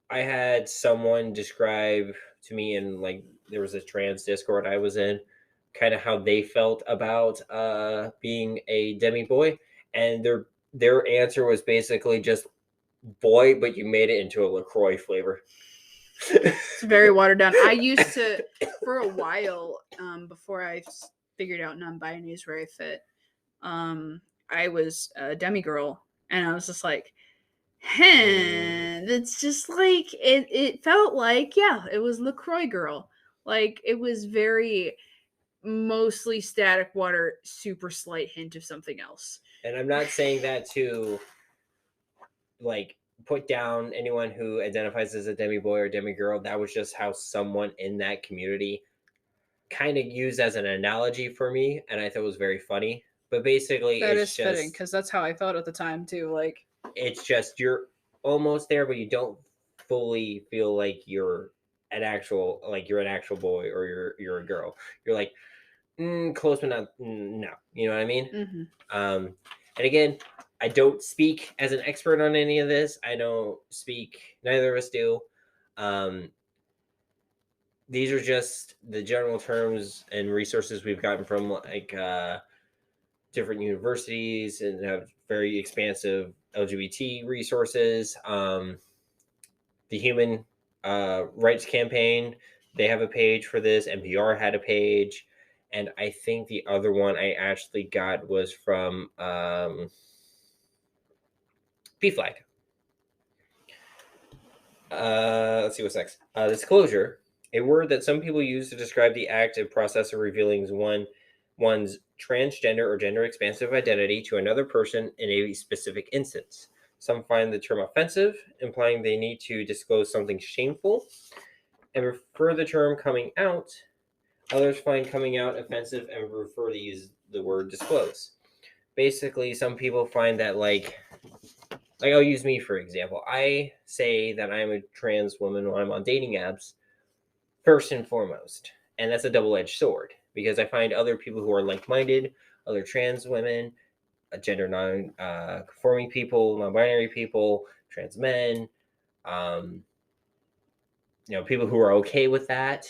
I had someone describe to me, and like there was a trans Discord I was in, kind of how they felt about being a demi boy, and their answer was basically just boy, but you made it into a LaCroix flavor. It's very watered down. I used to, for a while, before I figured out non-binaries where I fit, I was a demi girl, and I was just like, it's just like it felt like, yeah, it was LaCroix girl. Like, it was very mostly static water, super slight hint of something else. And I'm not saying that to like put down anyone who identifies as a demi boy or demi girl. That was just how someone in that community kind of used as an analogy for me, and I thought it was very funny. But basically, That it's is just fitting, because that's how I felt at the time too. Like, it's just you're almost there, but you don't fully feel like you're an actual boy or you're a girl. You're like close, but not no. You know what I mean? mm-hmm. And again, I don't speak as an expert on any of this. I don't speak. Neither of us do. These are just the general terms and resources we've gotten from like different universities, and have very expansive LGBT resources. The Human Rights Campaign, they have a page for this. NPR had a page. And I think the other one I actually got was from PFLAG. Let's see what's next. Disclosure, a word that some people use to describe the act and process of revealing one's transgender or gender expansive identity to another person in a specific instance. Some find the term offensive, implying they need to disclose something shameful, and prefer the term coming out. Others find coming out offensive and prefer to use the word disclose. Basically, some people find that like I'll use me for example. I say that I'm a trans woman when I'm on dating apps, first and foremost. And that's a double-edged sword, because I find other people who are like-minded, other trans women, gender non-conforming people, non-binary people, trans men, people who are okay with that.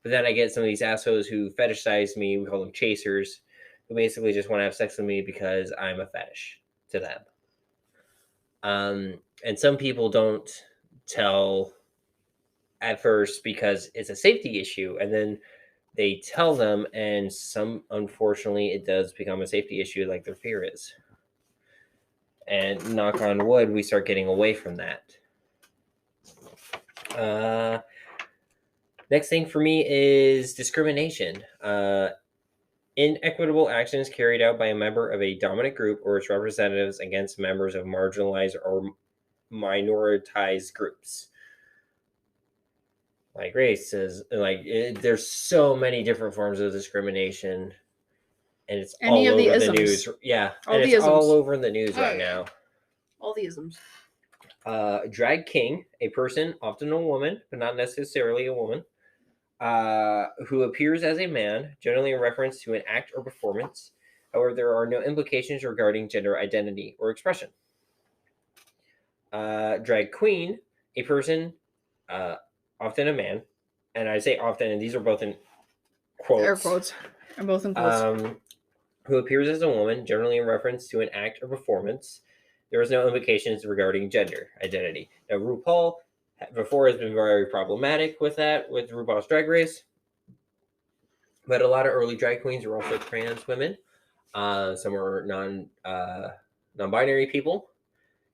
But then I get some of these assholes who fetishize me. We call them chasers, who basically just want to have sex with me because I'm a fetish to them. And some people don't tell at first because it's a safety issue, and then they tell them, and unfortunately, it does become a safety issue, like their fear is. And knock on wood, we start getting away from that. Next thing for me is discrimination. Inequitable actions carried out by a member of a dominant group or its representatives against members of marginalized or minoritized groups. Like races, there's so many different forms of discrimination, and it's all over the news. Yeah, and it's all over the news right now. All the isms. Drag king, a person, often a woman, but not necessarily a woman, who appears as a man, generally in reference to an act or performance. However, there are no implications regarding gender identity or expression. Drag queen, a person, often a man, and I say often, and these are both in quotes. Air quotes. And both in quotes. Who appears as a woman, generally in reference to an act or performance. There is no implications regarding gender identity. Now, RuPaul before has been very problematic with that, with RuPaul's Drag Race. But a lot of early drag queens were also trans women. Some were non-binary people.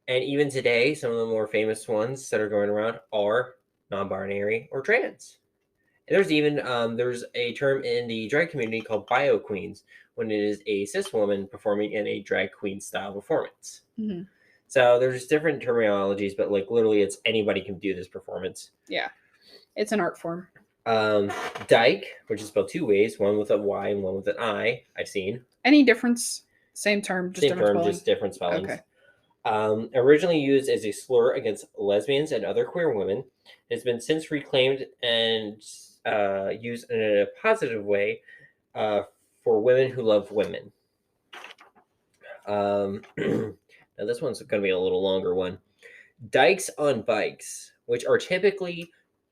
And even today, some of the more famous ones that are going around are non-binary or trans. And there's even there's a term in the drag community called bio queens, when it is a cis woman performing in a drag queen style performance. Mm-hmm. So there's different terminologies, but like literally, it's anybody can do this performance. Yeah, it's an art form. Dyke, which is spelled two ways, one with a Y and one with an I. I've seen. Any difference? Same term, just Same different term, spelling? just different spellings. Okay. Originally used as a slur against lesbians and other queer women, it has been since reclaimed and used in a positive way for women who love women. Now this one's going to be a little longer one. Dykes on bikes, which are typically,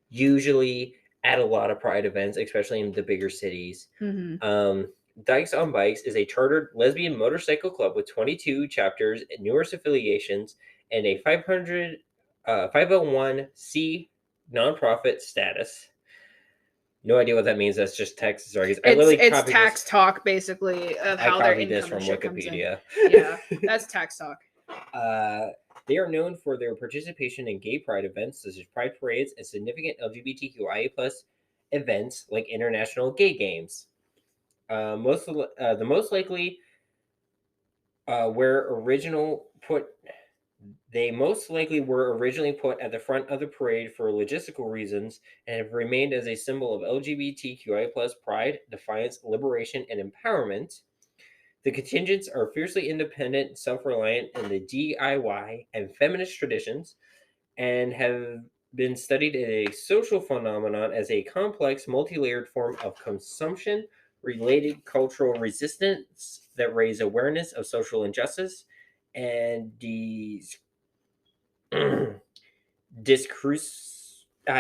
usually at a lot of pride events, especially in the bigger cities. Mm-hmm. Dykes on Bikes is a chartered lesbian motorcycle club with 22 chapters and numerous affiliations and a 501c nonprofit status. No idea what that means. That's just text. Sorry, It's tax talk, basically, of how their income this from and shit comes in. Wikipedia. Yeah, that's tax talk. They are known for their participation in gay pride events such as pride parades and significant LGBTQIA+ events like International Gay Games. The most likely they most likely were originally put at the front of the parade for logistical reasons and have remained as a symbol of LGBTQIA+ pride, defiance, liberation, and empowerment. The contingents are fiercely independent, self-reliant in the DIY and feminist traditions, and have been studied as a social phenomenon as a complex, multi-layered form of consumption-related cultural resistance that raise awareness of social injustice and how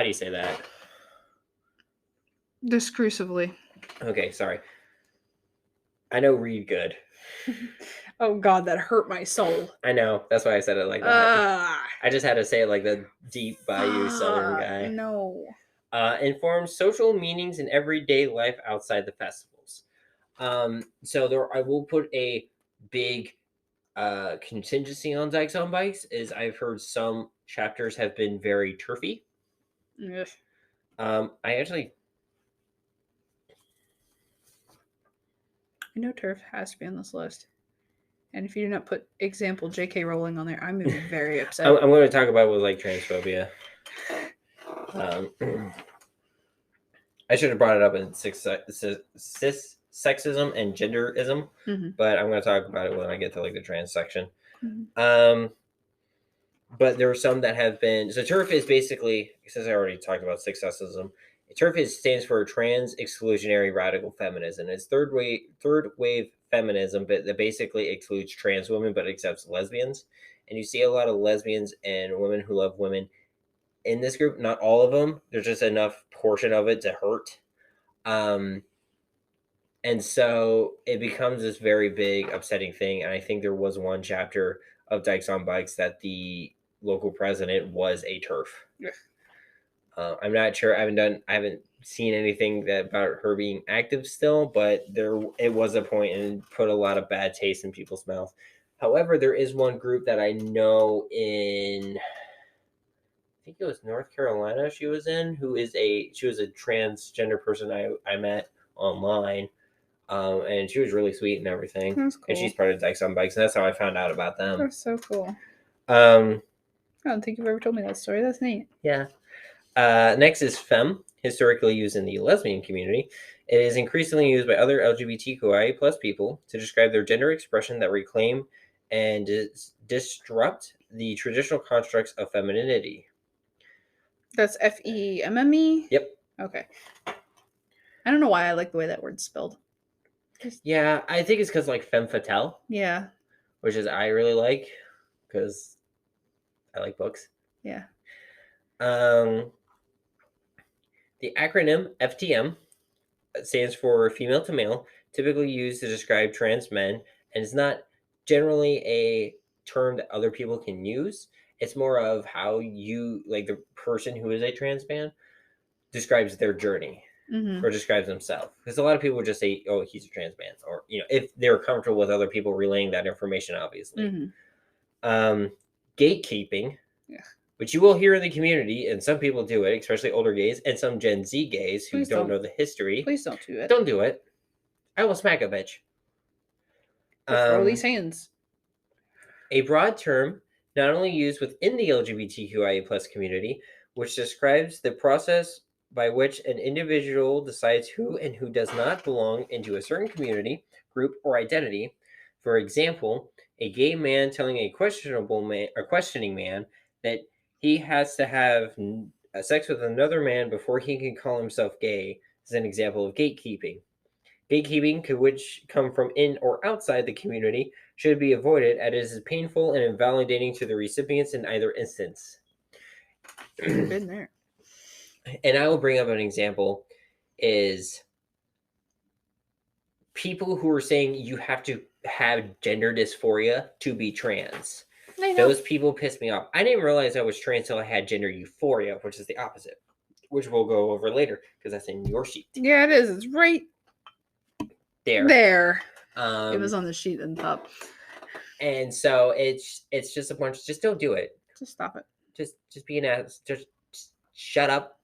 do you say that? Discursively. Okay, sorry. I know read good. Oh God, that hurt my soul. I know. That's why I said it like that. I just had to say it like the deep Bayou Southern guy. No. Informs social meanings in everyday life outside the festivals. So I will put a big contingency on Dykes on Bikes. Is I've heard some chapters have been very turfy. Ugh. I know turf has to be on this list. And if you do not put example J.K. Rowling on there, I'm going to be very upset. I'm going to talk about with like transphobia. I should have brought it up in cis sexism and genderism, but I'm going to talk about it when I get to like the trans section. But there are some that have been. So TERF is basically, since I already talked about sexism, TERF stands for Trans Exclusionary Radical Feminism. It's third wave feminism, but that basically excludes trans women but accepts lesbians. And you see a lot of lesbians and women who love women in this group. Not all of them. There's just enough portion of it to hurt. And so it becomes this very big upsetting thing. And I think there was one chapter of Dykes on Bikes that the local president was a TERF. Yeah. I'm not sure. I haven't seen anything about her being active still, but it was a point and put a lot of bad taste in people's mouth. However, there is one group that I know in, I think it was North Carolina she was in, she was a transgender person I met online. And she was really sweet and everything. That's cool. And she's part of Dykes on Bikes, and that's how I found out about them. That's so cool. I don't think you've ever told me that story. That's neat. Yeah. Next is femme, historically used in the lesbian community. It is increasingly used by other LGBTQIA+ people to describe their gender expression that reclaim and disrupt the traditional constructs of femininity. That's FEMME? Yep. Okay. I don't know why I like the way that word's spelled. Yeah, I think it's because like femme fatale. Yeah. Which is I really like because I like books. Yeah. The acronym FTM stands for female to male, typically used to describe trans men, and is not generally a term that other people can use. It's more of how you, like, the person who is a trans man describes their journey or describes themselves. Because a lot of people just say, oh, he's a trans man. Or, if they're comfortable with other people relaying that information, obviously. Gatekeeping, which you will hear in the community, and some people do it, especially older gays and some Gen Z gays who don't know the history. Please don't do it. Don't do it. I will smack a bitch. Throw these hands. A broad term not only used within the LGBTQIA plus community, which describes the process by which an individual decides who and who does not belong into a certain community, group, or identity. For example, a gay man telling a questioning man that he has to have sex with another man before he can call himself gay is an example of gatekeeping. Gatekeeping, which come from in or outside the community, should be avoided as it is painful and invalidating to the recipients in either instance. Been there. And I will bring up an example is people who are saying you have to have gender dysphoria to be trans. Those people piss me off. I didn't realize I was trans until I had gender euphoria, which is the opposite, which we'll go over later because that's in your sheet. Yeah, it is. It's right there. It was on the sheet in the top. And so it's just a bunch. Just don't do it. Just stop it. Just be an ass. Just shut up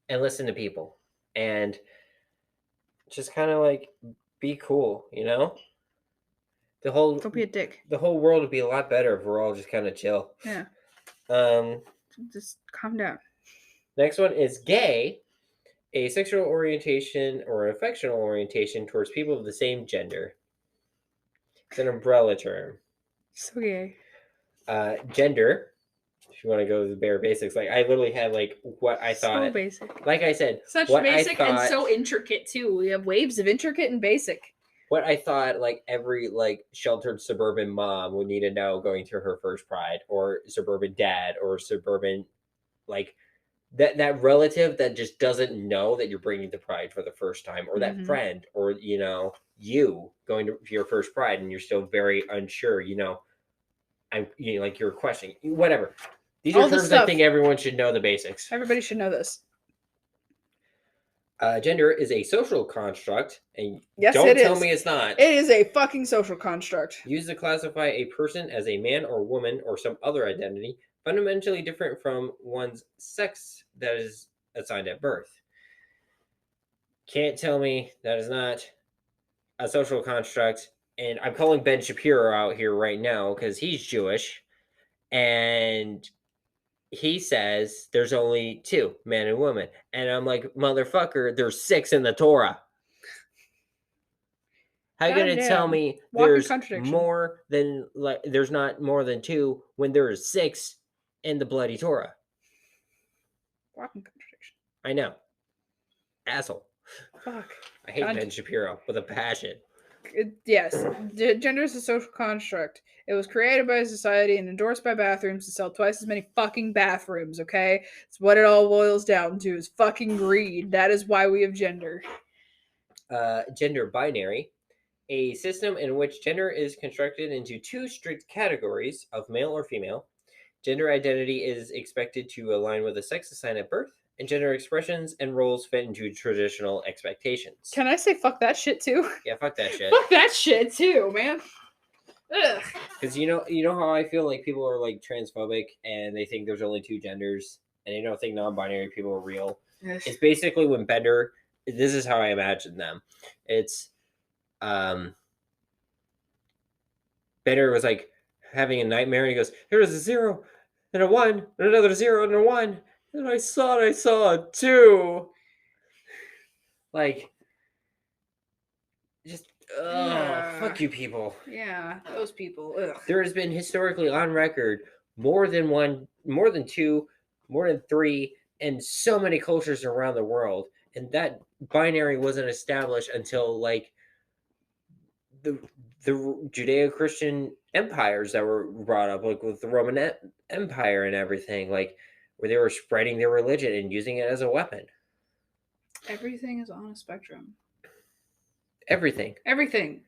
and listen to people, and just kind of like be cool. Don't be a dick. The whole world would be a lot better if we're all just kind of chill. Yeah. Just calm down. Next one is gay. A sexual orientation or an affectional orientation towards people of the same gender. It's an umbrella term. So gay. Gender, if you want to go to the bare basics, like I literally had like what I thought. So basic. Like I said, such basic and so intricate too. We have waves of intricate and basic. What I thought like every like sheltered suburban mom would need to know going to her first pride, or suburban dad, or suburban like that relative that just doesn't know that you're bringing the pride for the first time, or that friend, or you going to your first pride and you're still very unsure. I'm like you're questioning whatever. These are terms I think everyone should know the basics. Everybody should know this. Gender is a social construct, and yes, don't tell me it's not. It is a fucking social construct. Used to classify a person as a man or woman or some other identity fundamentally different from one's sex that is assigned at birth. Can't tell me that is not a social construct. And I'm calling Ben Shapiro out here right now because he's Jewish, and he says there's only two, man and woman. And I'm like, motherfucker, there's 6 in the Torah. How are you going to tell me there's more than, like, there's not more than 2 when there is 6 in the bloody Torah? Walking contradiction. I know. Asshole. Fuck. I hate Ben Shapiro with a passion. Yes. Gender is a social construct. It was created by society and endorsed by bathrooms to sell twice as many fucking bathrooms, okay? It's what it all boils down to is fucking greed. That is why we have gender. Gender binary. A system in which gender is constructed into 2 strict categories of male or female. Gender identity is expected to align with the sex assigned at birth, and gender expressions and roles fit into traditional expectations. Can I say fuck that shit too? Yeah, fuck that shit. Fuck that shit too, man. Ugh. Because you know how I feel like people are like transphobic and they think there's only 2 genders, and they don't think non-binary people are real. Yes. It's basically when Bender. This is how I imagine them. It's Bender was like having a nightmare, and he goes, "There was a 0 and a 1 and another 0 and a 1, and I saw a 2." Like, just fuck you people. Yeah, those people. Ugh. There has been historically on record more than 1, more than 2, more than 3, and so many cultures around the world, and that binary wasn't established until like the Judeo-Christian empires that were brought up, like with the Roman Empire and everything, like where they were spreading their religion and using it as a weapon. Everything is on a spectrum. Everything. Everything.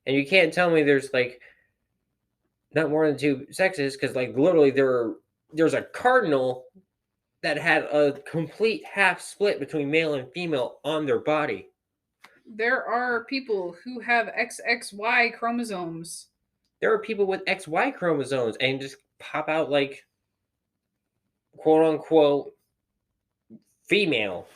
And you can't tell me there's like not more than two sexes, because like literally there's a cardinal that had a complete half split between male and female on their body. There are people who have XXY chromosomes. There are people with XY chromosomes and just pop out like quote unquote female.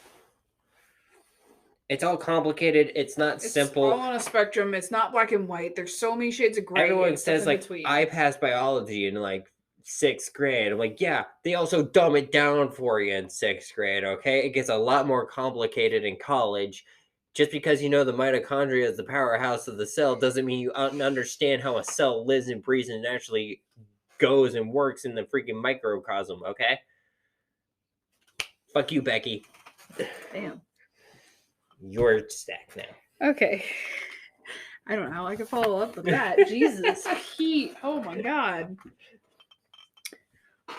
It's all complicated. It's not simple. It's all on a spectrum. It's not black and white. There's so many shades of gray. Everyone says like I passed biology in like 6th grade. I'm like, yeah, they also dumb it down for you in 6th grade, okay? It gets a lot more complicated in college. Just because you know the mitochondria is the powerhouse of the cell doesn't mean you understand how a cell lives and breathes and actually goes and works in the freaking microcosm, okay? Fuck you, Becky. Damn. Your stack now. Okay. I don't know how I can follow up with that. Jesus. Oh my God.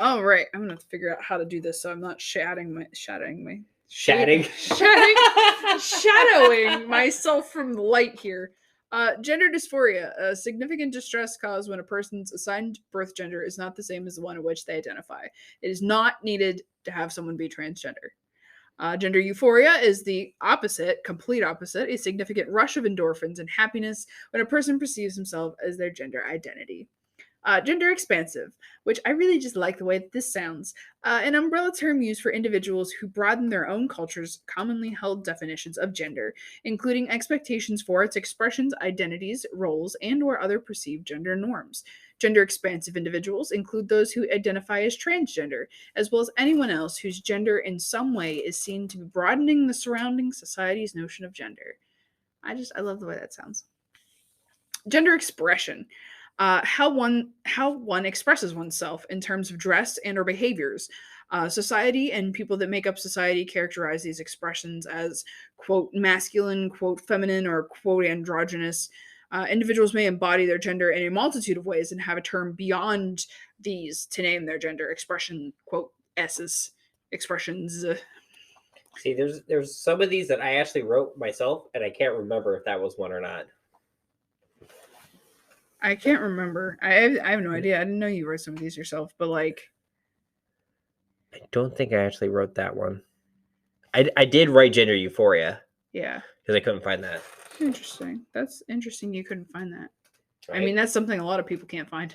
All right. I'm going to have to figure out how to do this so I'm not shadowing myself from the light here. Gender dysphoria, a significant distress caused when a person's assigned birth gender is not the same as the one in which they identify. It is not needed to have someone be transgender. Gender euphoria is the opposite, complete opposite, a significant rush of endorphins and happiness when a person perceives himself as their gender identity. Gender expansive, which I really just like the way that this sounds, an umbrella term used for individuals who broaden their own culture's commonly held definitions of gender, including expectations for its expressions, identities, roles, and or other perceived gender norms. Gender expansive individuals include those who identify as transgender, as well as anyone else whose gender in some way is seen to be broadening the surrounding society's notion of gender. I love the way that sounds. Gender expression. How one expresses oneself in terms of dress and or behaviors. Society and people that make up society characterize these expressions as, quote, masculine, quote, feminine, or, quote, androgynous. Individuals may embody their gender in a multitude of ways and have a term beyond these to name their gender expression, quote, S's, expressions. See, there's some of these that I actually wrote myself, and I can't remember if that was one or not. I can't remember. I have no idea. I didn't know you wrote some of these yourself, but like... I don't think I actually wrote that one. I did write gender euphoria. Yeah. Because I couldn't find that. Interesting. That's interesting you couldn't find that. Right? I mean, that's something a lot of people can't find.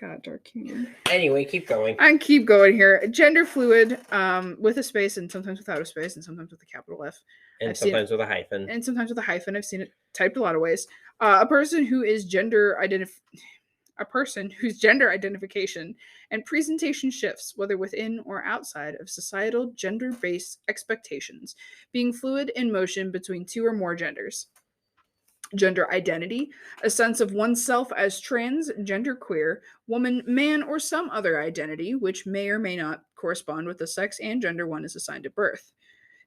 God, dark humor. Anyway, keep going. I can keep going here. Gender fluid, with a space and sometimes without a space and sometimes with a capital F. And sometimes with a hyphen. And sometimes with a hyphen. I've seen it typed a lot of ways. A person whose gender identification and presentation shifts, whether within or outside of societal gender-based expectations, being fluid in motion between two or more genders. Gender identity, a sense of oneself as trans, genderqueer, woman, man, or some other identity, which may or may not correspond with the sex and gender one is assigned at birth.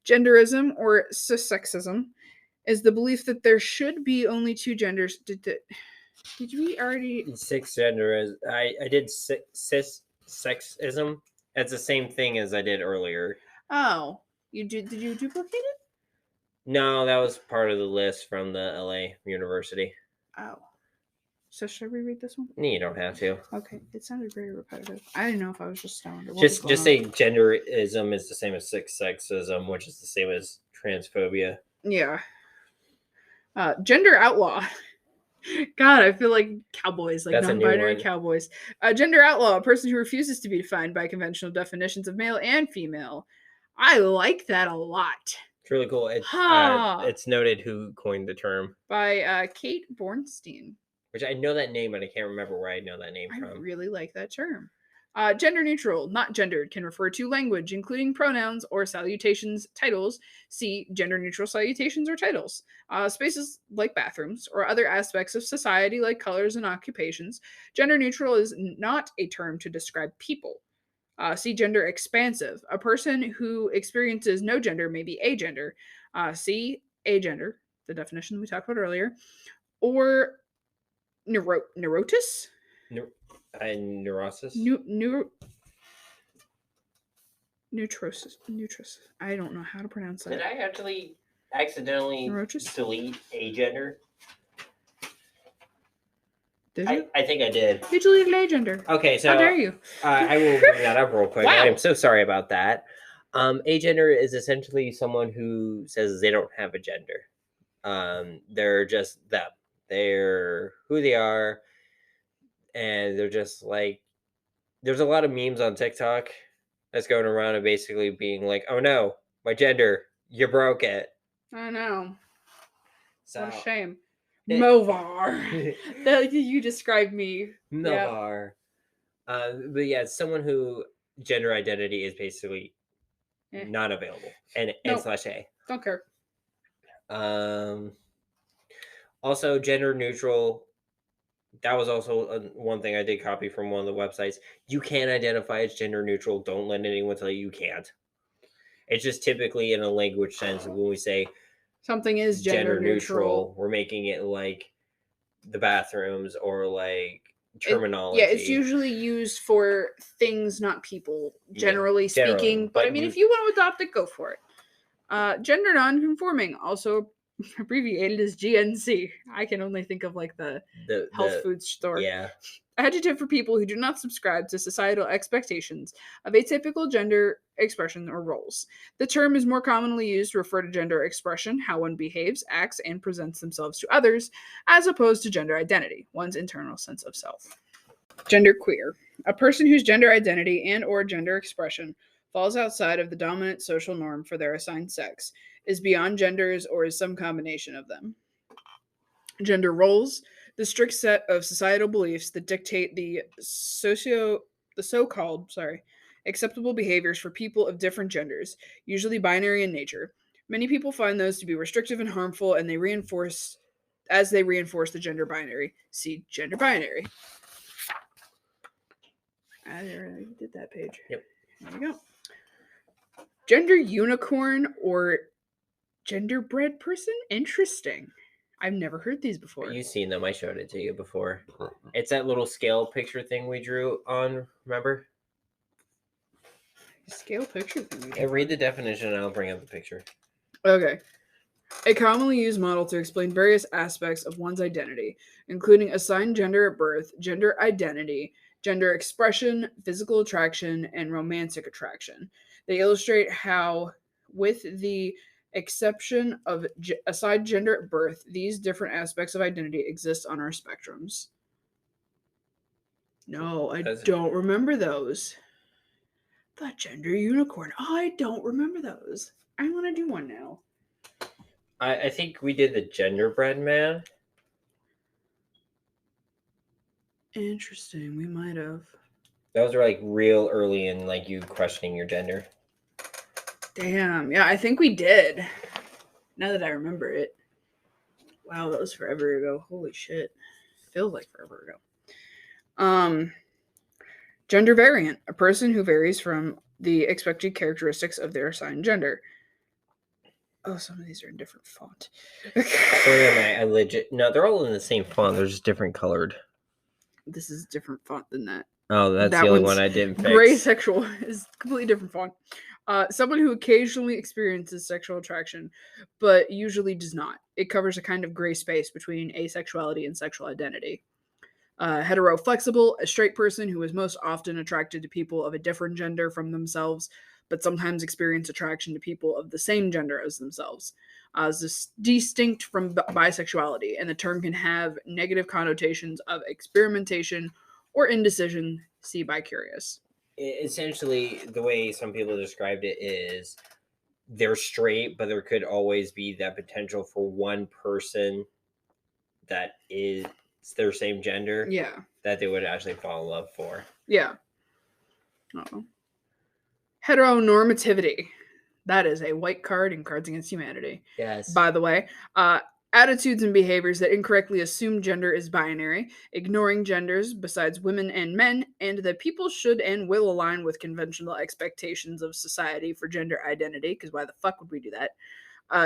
Genderism, or cissexism, is the belief that there should be only two genders. Did we already... Cisgender, I did cissexism. That's the same thing as I did earlier. Oh, did you duplicate it? No, that was part of the list from the LA University. Oh. So should I reread this one? No, you don't have to. Okay. It sounded very repetitive. I didn't know if I was just stoned or what. Just say genderism is the same as sexism, which is the same as transphobia. Yeah. Gender outlaw. God, I feel like cowboys, like non-binary cowboys. Gender outlaw, a person who refuses to be defined by conventional definitions of male and female. I like that a lot. It's really cool. It's noted who coined the term. By Kate Bornstein. Which I know that name, but I can't remember where I know that name from. I really like that term. Gender neutral, not gendered, can refer to language, including pronouns or salutations, titles. See gender neutral salutations or titles. Spaces like bathrooms or other aspects of society like colors and occupations. Gender neutral is not a term to describe people. See gender expansive. A person who experiences no gender may be agender. See agender, the definition we talked about earlier. Or neurosis? Neurosis? Neutrosis. I don't know how to pronounce that. Did I actually accidentally delete agender? Did you? I think I did. You deleted agender. Okay, so How dare you? I will bring that up real quick. Wow. I am so sorry about that. Agender is essentially someone who says they don't have a gender. They're just them. They're who they are, and they're just like. There's a lot of memes on TikTok that's going around and basically being like, "Oh no, my gender, you broke it." I know. So What a shame. it- Movar. You described me. Yeah. Navar. But yeah, it's someone who gender identity is basically Eh. not available, and Nope. /a. Don't care. Also gender neutral. That was also one thing I did copy from one of the websites. You can identify as gender neutral. Don't let anyone tell you can't. It's just typically in a language sense when we say Something is gender neutral. we're making it like the bathrooms or like terminology. Yeah, it's usually used for things, not people, generally speaking. generally, But I but mean, you- if you want to adopt it, go for it. Gender non-conforming, also abbreviated as GNC. I can only think of like the health food store. Yeah. Adjective for people who do not subscribe to societal expectations of atypical gender expression or roles. The term is more commonly used to refer to gender expression, how one behaves, acts, and presents themselves to others, as opposed to gender identity, one's internal sense of self. Genderqueer, a person whose gender identity and or gender expression falls outside of the dominant social norm for their assigned sex, is beyond genders, or is some combination of them. Gender roles, the strict set of societal beliefs that dictate the so-called acceptable behaviors for people of different genders, usually binary in nature. Many people find those to be restrictive and harmful, and they reinforce the gender binary. See gender binary. I did that page. Yep. There you go. Gender unicorn or genderbread person? Interesting. I've never heard these before. You've seen them. I showed it to you before. It's that little scale picture thing we drew on, remember? Scale picture thing. Yeah, read the definition and I'll bring up the picture. Okay. A commonly used model to explain various aspects of one's identity, including assigned gender at birth, gender identity, gender expression, physical attraction, and romantic attraction. They illustrate how, with the exception of assigned gender at birth, these different aspects of identity exist on our spectrums. No, I don't remember those. The gender unicorn. Oh, I don't remember those. I want to do one now. I think we did the genderbread man. Interesting. We might have. Those are like real early in like you questioning your gender. Damn. Yeah, I think we did. Now that I remember it. Wow, that was forever ago. Holy shit. Feels like forever ago. Gender variant. A person who varies from the expected characteristics of their assigned gender. Oh, some of these are in different font. No, they're all in the same font. They're just different colored. This is a different font than that. Oh, that's the only one I didn't fix. Gray sexual is completely different font. Someone who occasionally experiences sexual attraction, but usually does not. It covers a kind of gray space between asexuality and sexual identity. Hetero-flexible, a straight person who is most often attracted to people of a different gender from themselves, but sometimes experience attraction to people of the same gender as themselves. Is distinct from bisexuality, and the term can have negative connotations of experimentation or indecision. See bi-curious. Essentially, the way some people described it is they're straight, but there could always be that potential for one person that is their same gender. Yeah. That they would actually fall in love for. Yeah. Uh-oh. Heteronormativity. That is a white card in Cards Against Humanity. Yes. By the way, attitudes and behaviors that incorrectly assume gender is binary, ignoring genders besides women and men, and that people should and will align with conventional expectations of society for gender identity, because why the fuck would we do that?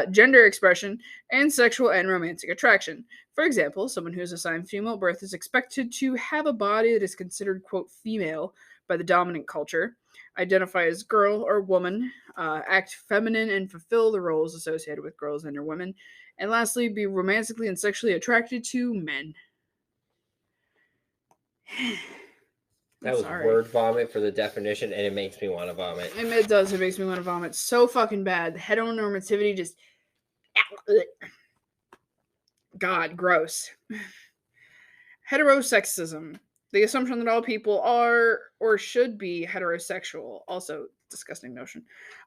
Gender expression, and sexual and romantic attraction. For example, someone who is assigned female at birth is expected to have a body that is considered, quote, female by the dominant culture, identify as girl or woman, act feminine and fulfill the roles associated with girls and or women, and lastly, be romantically and sexually attracted to men. That was sorry. word vomit for the definition, and it makes me want to vomit. It does. It makes me want to vomit so fucking bad. Heteronormativity just... God, gross. Heterosexism. The assumption that all people are or should be heterosexual. Also, disgusting notion.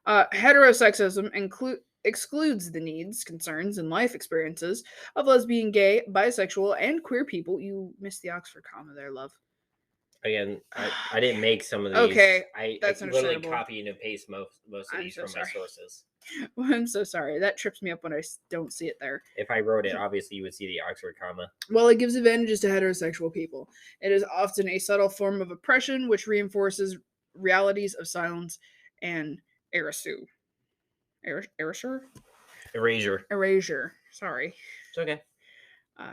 Heterosexism excludes the needs, concerns, and life experiences of lesbian, gay, bisexual, and queer people. You missed the Oxford comma there, love. Again, I didn't make some of these. Okay, I that's literally understandable. copy and paste most of these from my sources. Well, I'm so sorry. That trips me up when I don't see it there. If I wrote it, obviously you would see the Oxford comma. While it gives advantages to heterosexual people, it is often a subtle form of oppression which reinforces realities of silence and erasure. Erasure. Sorry. It's okay.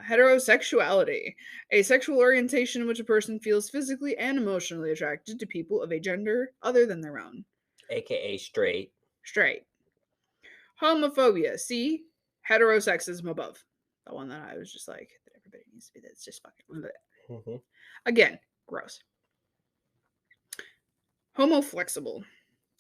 Heterosexuality, a sexual orientation in which a person feels physically and emotionally attracted to people of a gender other than their own. AKA straight. Straight. Homophobia. See heterosexism above. The one that I was just like, that everybody needs to be. That's just fucking. Mm-hmm. Again, gross. Homoflexible.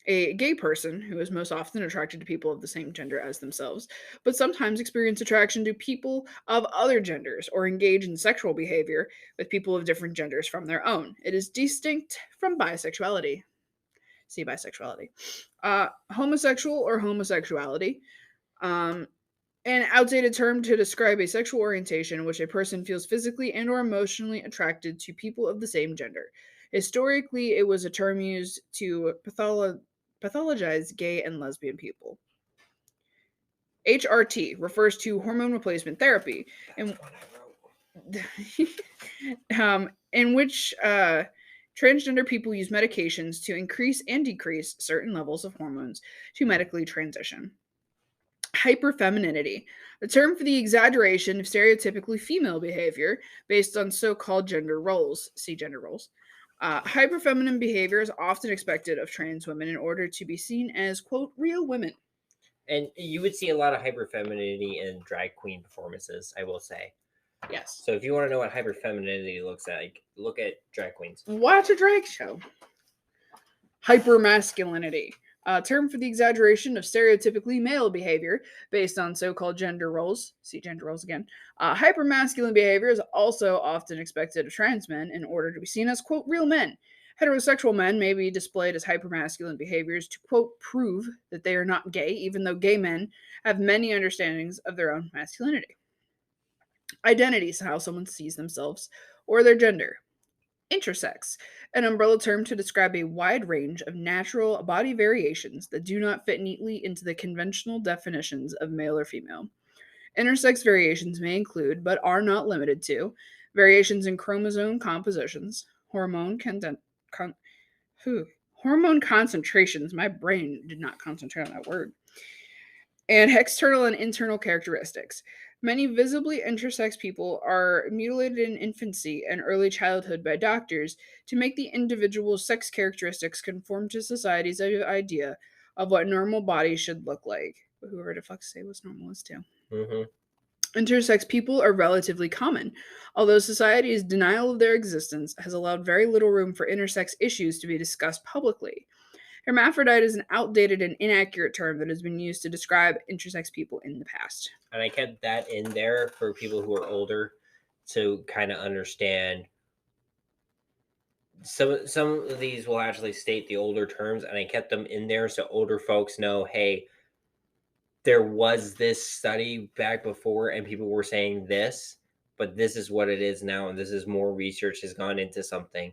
A gay person who is most often attracted to people of the same gender as themselves, but sometimes experience attraction to people of other genders or engage in sexual behavior with people of different genders from their own. It is distinct from bisexuality. See bisexuality. Homosexual or homosexuality. An outdated term to describe a sexual orientation in which a person feels physically and or emotionally attracted to people of the same gender. Historically, it was a term used to pathologize gay and lesbian people. HRT refers to hormone replacement therapy, in which transgender people use medications to increase and decrease certain levels of hormones to medically transition. Hyperfemininity, the term for the exaggeration of stereotypically female behavior based on so-called gender roles. See gender roles. Hyperfeminine behavior is often expected of trans women in order to be seen as, quote, real women. And you would see a lot of hyperfemininity in drag queen performances, I will say. Yes. So if you want to know what hyperfemininity looks like, look at drag queens. Watch a drag show. Hypermasculinity, a term for the exaggeration of stereotypically male behavior based on so-called gender roles. See gender roles again. Hypermasculine behavior is also often expected of trans men in order to be seen as, quote, real men. Heterosexual men may be displayed as hypermasculine behaviors to, quote, prove that they are not gay, even though gay men have many understandings of their own masculinity. Identity is how someone sees themselves or their gender. Intersex, an umbrella term to describe a wide range of natural body variations that do not fit neatly into the conventional definitions of male or female. Intersex variations may include, but are not limited to, variations in chromosome compositions, hormone concentrations, my brain did not concentrate on that word, and external and internal characteristics. Many visibly intersex people are mutilated in infancy and early childhood by doctors to make the individual's sex characteristics conform to society's idea of what normal bodies should look like. Whoever the fuck say what's normal is too. Mm-hmm. Intersex people are relatively common, although society's denial of their existence has allowed very little room for intersex issues to be discussed publicly. Hermaphrodite is an outdated and inaccurate term that has been used to describe intersex people in the past. And I kept that in there for people who are older to kind of understand. Some of these will actually state the older terms, and I kept them in there so older folks know, hey, there was this study back before and people were saying this, but this is what it is now, and this is more research has gone into something,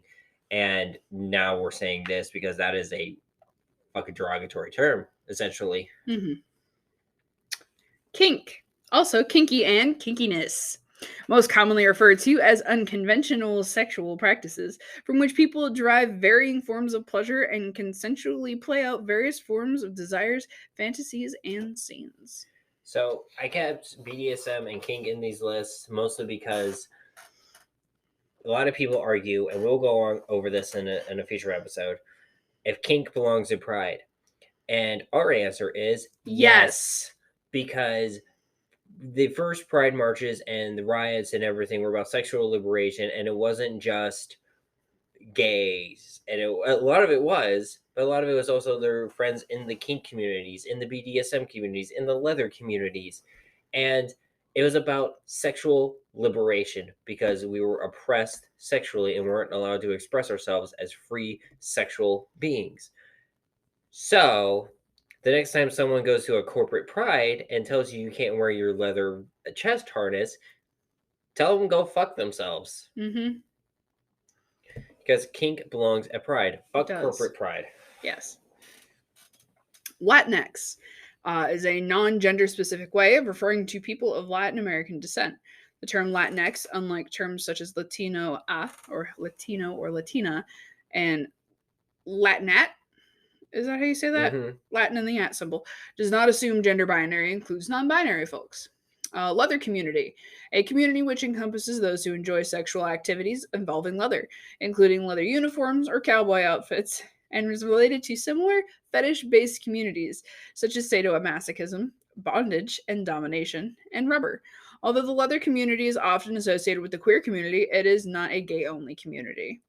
and now we're saying this because that is a fucking derogatory term, essentially. Mm-hmm. Kink, also kinky and kinkiness, most commonly referred to as unconventional sexual practices from which people derive varying forms of pleasure and consensually play out various forms of desires, fantasies, and scenes. So I kept BDSM and kink in these lists mostly because a lot of people argue, and we'll go on over this in a future episode, if kink belongs in Pride. And our answer is yes, because the first Pride marches and the riots and everything were about sexual liberation, and it wasn't just gays, and a lot of it was, but a lot of it was also their friends in the kink communities, in the BDSM communities, in the leather communities, and it was about sexual liberation because we were oppressed sexually and weren't allowed to express ourselves as free sexual beings. So, the next time someone goes to a corporate pride and tells you can't wear your leather chest harness, tell them go fuck themselves. Mm-hmm. Because kink belongs at pride. Fuck does. corporate pride. Yes. Latinx is a non-gender specific way of referring to people of Latin American descent. The term Latinx, unlike terms such as Latino or Latino or Latina, and Latinat, is that how you say that? Mhm. Latin and the at symbol, does not assume gender binary, includes non-binary folks. Leather community, a community which encompasses those who enjoy sexual activities involving leather, including leather uniforms or cowboy outfits, and is related to similar fetish-based communities such as sadomasochism, bondage and domination, and rubber. Although the leather community is often associated with the queer community, it is not a gay-only community.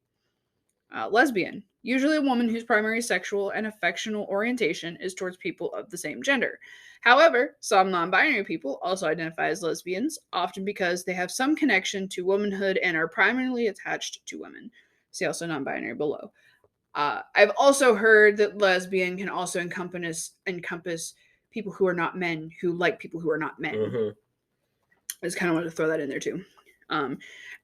Lesbian, usually a woman whose primary sexual and affectional orientation is towards people of the same gender. However, some non-binary people also identify as lesbians, often because they have some connection to womanhood and are primarily attached to women. See also non-binary below. I've also heard that lesbian can also encompass people who are not men, who like people who are not men. Mhm. I just kind of wanted to throw that in there too.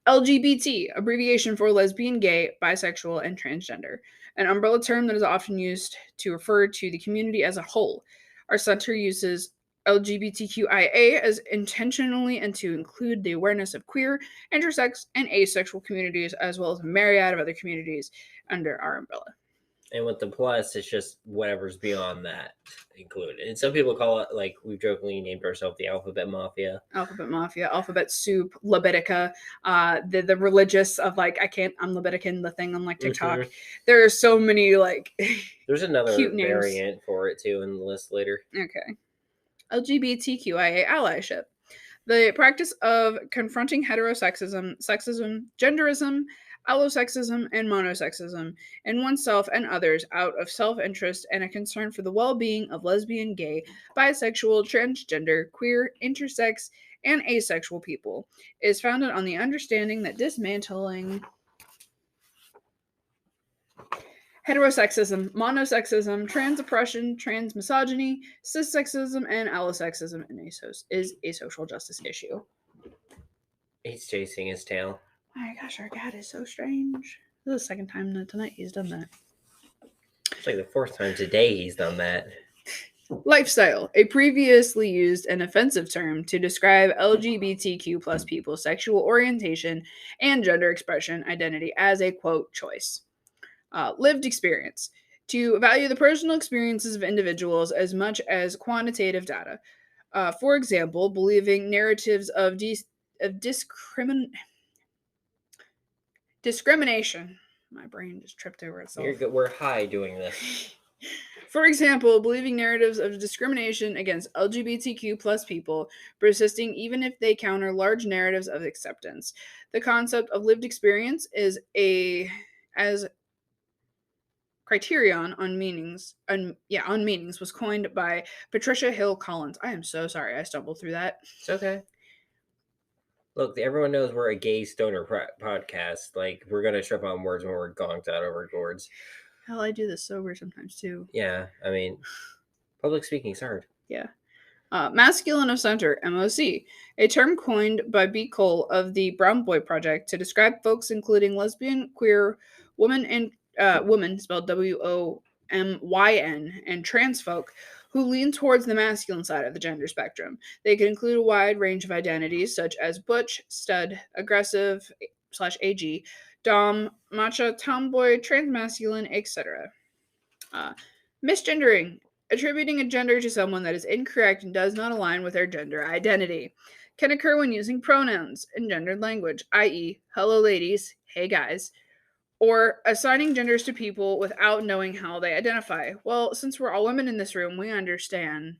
LGBT, abbreviation for lesbian, gay, bisexual, and transgender, an umbrella term that is often used to refer to the community as a whole. Our center uses LGBTQIA as intentionally and to include the awareness of queer, intersex, and asexual communities, as well as a myriad of other communities under our umbrella. And with the plus, it's just whatever's beyond that included. And some people call it, like, we've jokingly named ourselves the Alphabet Mafia. Alphabet Mafia, Alphabet Soup, Lebetica, the religious of like, I'm Lebetican, the thing on like TikTok. Mhm. There are so many like There's another cute names. variant for it too in the list later. Okay. LGBTQIA allyship. The practice of confronting heterosexism, sexism, genderism, allosexism, and monosexism in oneself and others out of self-interest and a concern for the well-being of lesbian, gay, bisexual, transgender, queer, intersex, and asexual people is founded on the understanding that dismantling heterosexism, monosexism, trans oppression, trans misogyny, cissexism, and allosexism is a social justice issue. He's chasing his tail. Oh my gosh, our cat is so strange. This is the second time tonight he's done that. It's like the fourth time today he's done that. Lifestyle, a previously used and offensive term to describe LGBTQ plus people's sexual orientation and gender expression identity as a, quote, choice. Lived experience, to value the personal experiences of individuals as much as quantitative data. For example, believing narratives of discrimination. My brain just tripped over itself. We're high doing this. For example, believing narratives of discrimination against LGBTQ plus people persisting even if they counter large narratives of acceptance. The concept of lived experience is as criterion on meanings was coined by Patricia Hill Collins. I am so sorry I stumbled through that. It's okay. Look, everyone knows we're a gay stoner podcast. Like, we're gonna trip on words when we're gonked out over gourds. Hell, I do this sober sometimes too. Yeah, I mean, public speaking's hard. Yeah. Masculine of center, MOC, a term coined by B. Cole of the Brown Boy Project to describe folks including lesbian, queer, woman, and woman, spelled WOMYN, and trans folk who lean towards the masculine side of the gender spectrum. They can include a wide range of identities such as butch, stud, aggressive /AG, dom, macho, tomboy, transmasculine, etc. Misgendering, attributing a gender to someone that is incorrect and does not align with their gender identity, can occur when using pronouns in gendered language, i.e., hello ladies, hey guys, or assigning genders to people without knowing how they identify. Well, since we're all women in this room, we understand.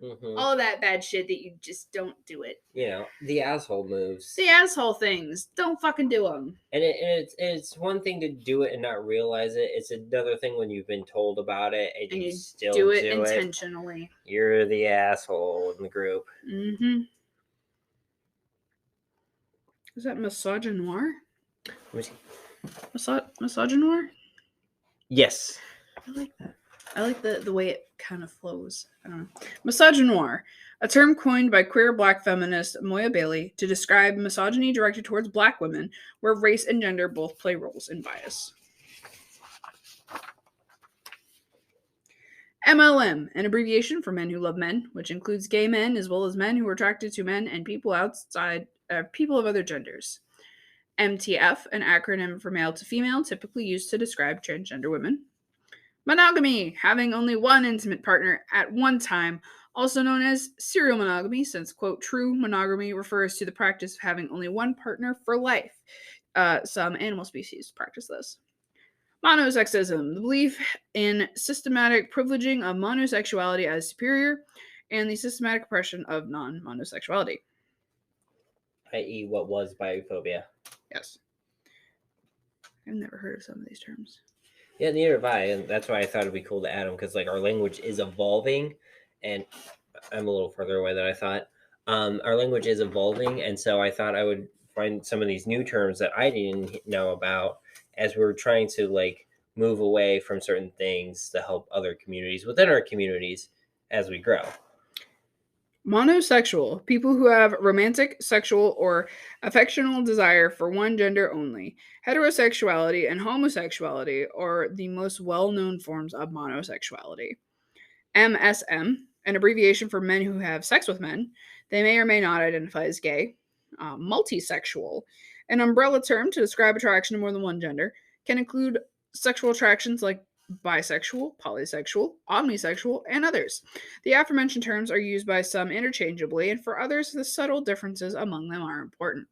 Mm-hmm. All of that bad shit that you just don't do it. You know, the asshole moves. The asshole things. Don't fucking do them. And it's one thing to do it and not realize it. It's another thing when you've been told about it and you still do it intentionally. You're the asshole in the group. Mm-hmm. Is that misogynoir? Misogynoir? Yes. I like that. I like the way it kind of flows. I don't know. Misogynoir, a term coined by queer black feminist Moya Bailey to describe misogyny directed towards black women, where race and gender both play roles in bias. MLM, an abbreviation for men who love men, which includes gay men as well as men who are attracted to men and people people of other genders. MTF, an acronym for male to female, typically used to describe transgender women. Monogamy, having only one intimate partner at one time, also known as serial monogamy, since, quote, true monogamy refers to the practice of having only one partner for life. Some animal species practice this. Monosexism, the belief in systematic privileging of monosexuality as superior, and the systematic oppression of non-monosexuality. I.e., what was biophobia. Yes. I've never heard of some of these terms. Yeah, neither have I, and that's why I thought it'd be cool to add them, because like our language is evolving, and I'm a little further away than I thought. Our language is evolving, and so I thought I would find some of these new terms that I didn't know about as we're trying to like move away from certain things to help other communities within our communities as we grow. Monosexual, people who have romantic, sexual, or affectional desire for one gender only. Heterosexuality and homosexuality are the most well-known forms of monosexuality. MSM, an abbreviation for men who have sex with men. They may or may not identify as gay. Multisexual, an umbrella term to describe attraction to more than one gender, can include sexual attractions like bisexual, polysexual, omnisexual, and others. The aforementioned terms are used by some interchangeably, and for others, the subtle differences among them are important.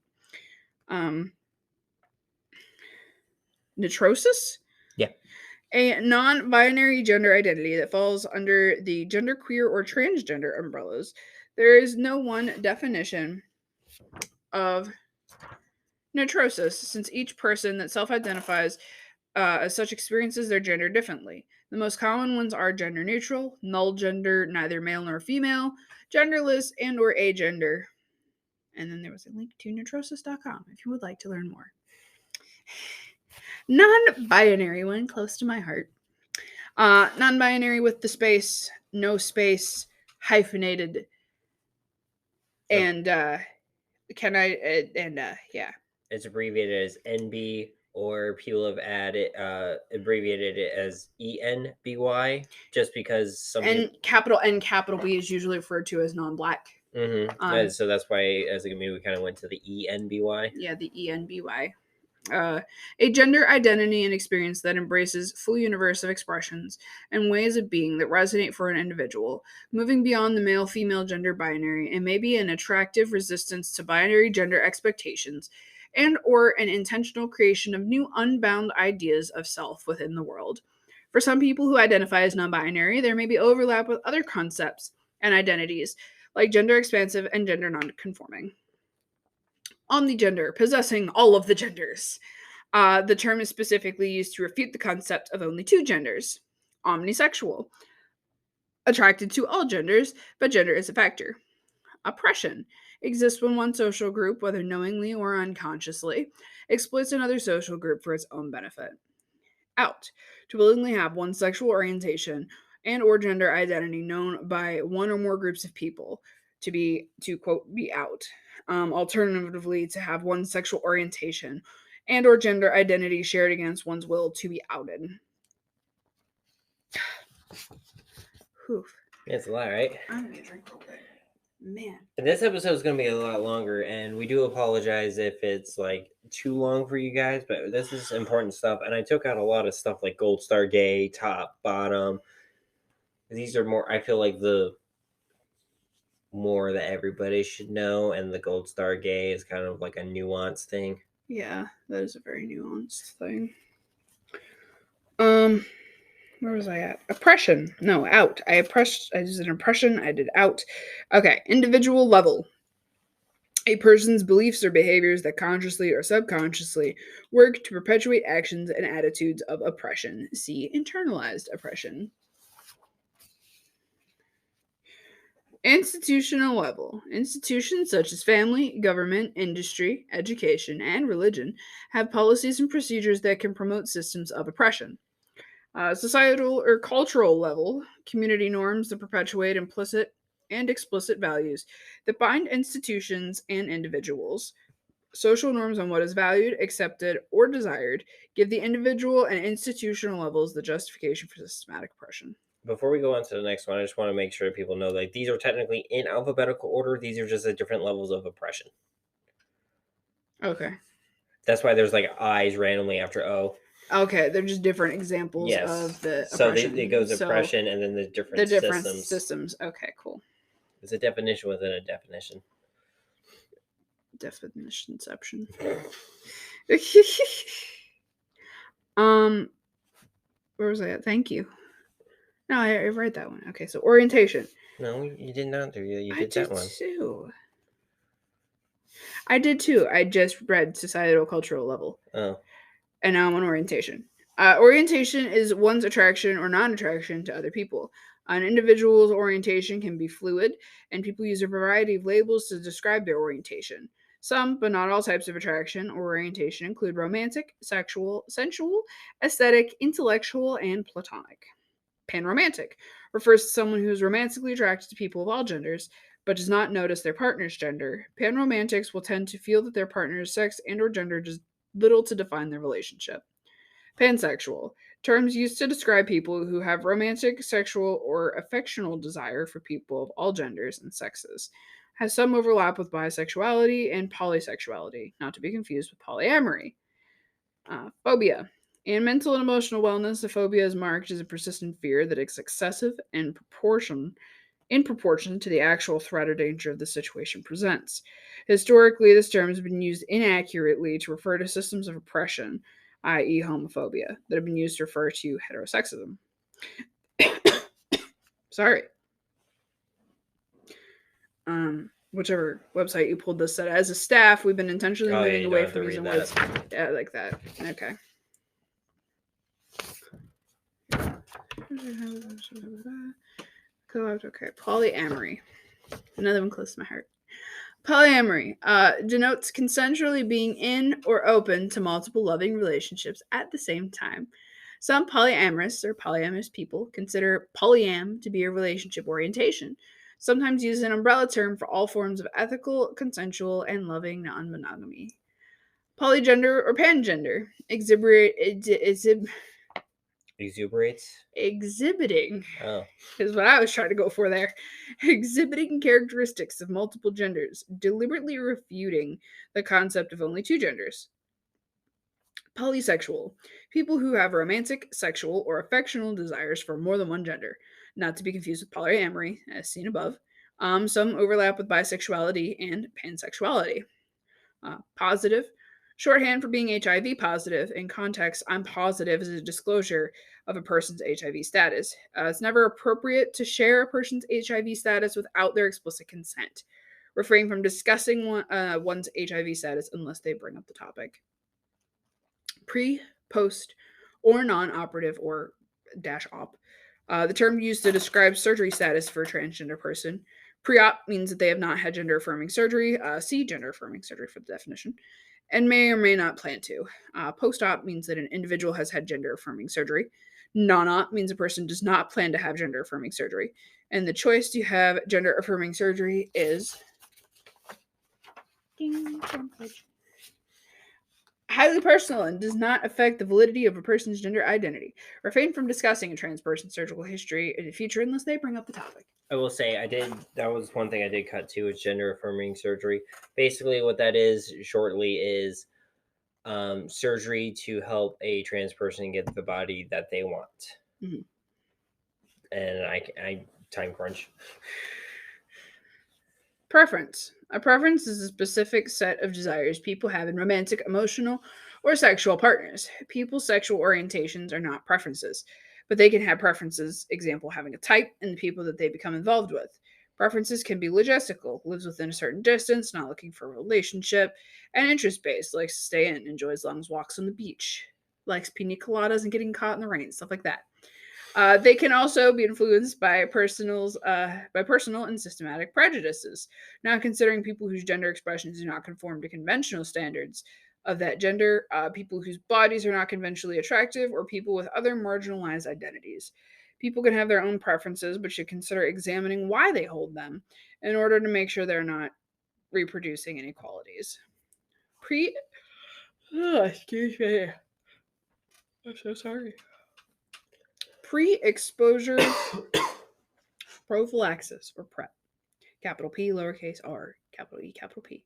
Neurosis? Yeah. A non-binary gender identity that falls under the genderqueer or transgender umbrellas. There is no one definition of neurosis, since each person that self-identifies as such experiences their gender differently. The most common ones are gender neutral, null gender, neither male nor female, genderless, and or agender. And then there was a link to neurosis.com if you would like to learn more. Non-binary one, close to my heart. Non-binary with the space, no space, hyphenated, and yeah. It's abbreviated as NB, or people have abbreviated it as ENBY, just because some capital N, capital B is usually referred to as non-black. Mm-hmm. So that's why, as a community, we kind of went to the ENBY. Yeah, the ENBY. A gender identity and experience that embraces full universe of expressions and ways of being that resonate for an individual, moving beyond the male-female gender binary, and may be an attractive resistance to binary gender expectations, and or an intentional creation of new unbound ideas of self within the world. For some people who identify as non-binary, there may be overlap with other concepts and identities, like gender expansive and gender non-conforming. Omnigender, possessing all of the genders. The term is specifically used to refute the concept of only two genders. Omnisexual, attracted to all genders, but gender is a factor. Oppression exists when one social group, whether knowingly or unconsciously, exploits another social group for its own benefit. Out, to willingly have one sexual orientation and or gender identity known by one or more groups of people, to quote, be out. Alternatively, to have one sexual orientation and or gender identity shared against one's will to be outed. Oof. It's a lot, right? I'm gonna drink real quick. Man. This episode is going to be a lot longer, and we do apologize if it's like too long for you guys, but this is important stuff. And I took out a lot of stuff like Gold Star Gay, top, bottom. These are more, I feel like, the more that everybody should know, and the Gold Star Gay is kind of like a nuanced thing. Yeah, that is a very nuanced thing. Where was I at? Oppression. No, out. I oppressed. I did an oppression. I did out. Okay. Individual level. A person's beliefs or behaviors that consciously or subconsciously work to perpetuate actions and attitudes of oppression. See internalized oppression. Institutional level. Institutions such as family, government, industry, education, and religion have policies and procedures that can promote systems of oppression. Societal or cultural level, community norms that perpetuate implicit and explicit values that bind institutions and individuals. Social norms on what is valued, accepted, or desired give the individual and institutional levels the justification for systematic oppression. Before we go on to the next one, I just want to make sure people know like these are technically in alphabetical order. These are just the different levels of oppression. Okay. That's why there's like I's randomly after O. Okay, they're just different examples of the oppression. So it goes oppression and then the different systems. Okay, cool. It's a definition within a definition. Definitionception. Where was I at? Thank you. No, I read that one. Okay, so orientation. No, you did not do it. You did that one. I did too. I just read societal cultural level. Oh. And now I'm on orientation. Orientation is one's attraction or non-attraction to other people. An individual's orientation can be fluid, and people use a variety of labels to describe their orientation. Some, but not all types of attraction or orientation include romantic, sexual, sensual, aesthetic, intellectual, and platonic. Panromantic refers to someone who is romantically attracted to people of all genders, but does not notice their partner's gender. Panromantics will tend to feel that their partner's sex and or gender does little to define their relationship. Pansexual, terms used to describe people who have romantic, sexual, or affectional desire for people of all genders and sexes. Has some overlap with bisexuality and polysexuality, not to be confused with polyamory. Phobia. In mental and emotional wellness, a phobia is marked as a persistent fear that is excessive in proportion to the actual threat or danger of the situation presents. Historically, this term has been used inaccurately to refer to systems of oppression, i.e. homophobia, that have been used to refer to heterosexism. Sorry. Whichever website you pulled this at. As a staff, we've been intentionally moving away from using words like that. Okay. Okay, polyamory. Another one close to my heart. Polyamory denotes consensually being in or open to multiple loving relationships at the same time. Some polyamorous or polyamorous people consider polyam to be a relationship orientation, sometimes used as an umbrella term for all forms of ethical, consensual, and loving non-monogamy. Polygender or pangender exhibiting is what I was trying to go for there. Exhibiting characteristics of multiple genders, deliberately refuting the concept of only two genders. Polysexual, people who have romantic, sexual, or affectional desires for more than one gender, not to be confused with polyamory, as seen above. Some overlap with bisexuality and pansexuality. Positive, shorthand for being HIV positive. In context, I'm positive is a disclosure of a person's HIV status. It's never appropriate to share a person's HIV status without their explicit consent. Refrain from discussing one's HIV status unless they bring up the topic. Pre, post, or non-operative or -op. The term used to describe surgery status for a transgender person. Pre-op means that they have not had gender-affirming surgery. See gender-affirming surgery for the definition. And may or may not plan to. Post-op means that an individual has had gender-affirming surgery. Non-op means a person does not plan to have gender-affirming surgery. And the choice to have gender-affirming surgery is highly personal and does not affect the validity of a person's gender identity. Refrain from discussing a trans person's surgical history in the future unless they bring up the topic. I will say that was one thing I did cut to, is gender affirming surgery. Basically what that is shortly is surgery to help a trans person get the body that they want. Mm-hmm. And I time crunch. Preference. A preference is a specific set of desires people have in romantic, emotional, or sexual partners. People's sexual orientations are not preferences, but they can have preferences, example, having a type in the people that they become involved with. Preferences can be logistical, lives within a certain distance, not looking for a relationship, and interest-based, likes to stay in, enjoys long walks on the beach, likes pina coladas and getting caught in the rain, stuff like that. They can also be influenced by personal and systematic prejudices, not considering people whose gender expressions do not conform to conventional standards of that gender, people whose bodies are not conventionally attractive, or people with other marginalized identities. People can have their own preferences, but should consider examining why they hold them in order to make sure they're not reproducing inequalities. Excuse me. I'm so sorry. Pre-exposure prophylaxis, or PrEP, capital P, lowercase r, capital E, capital P.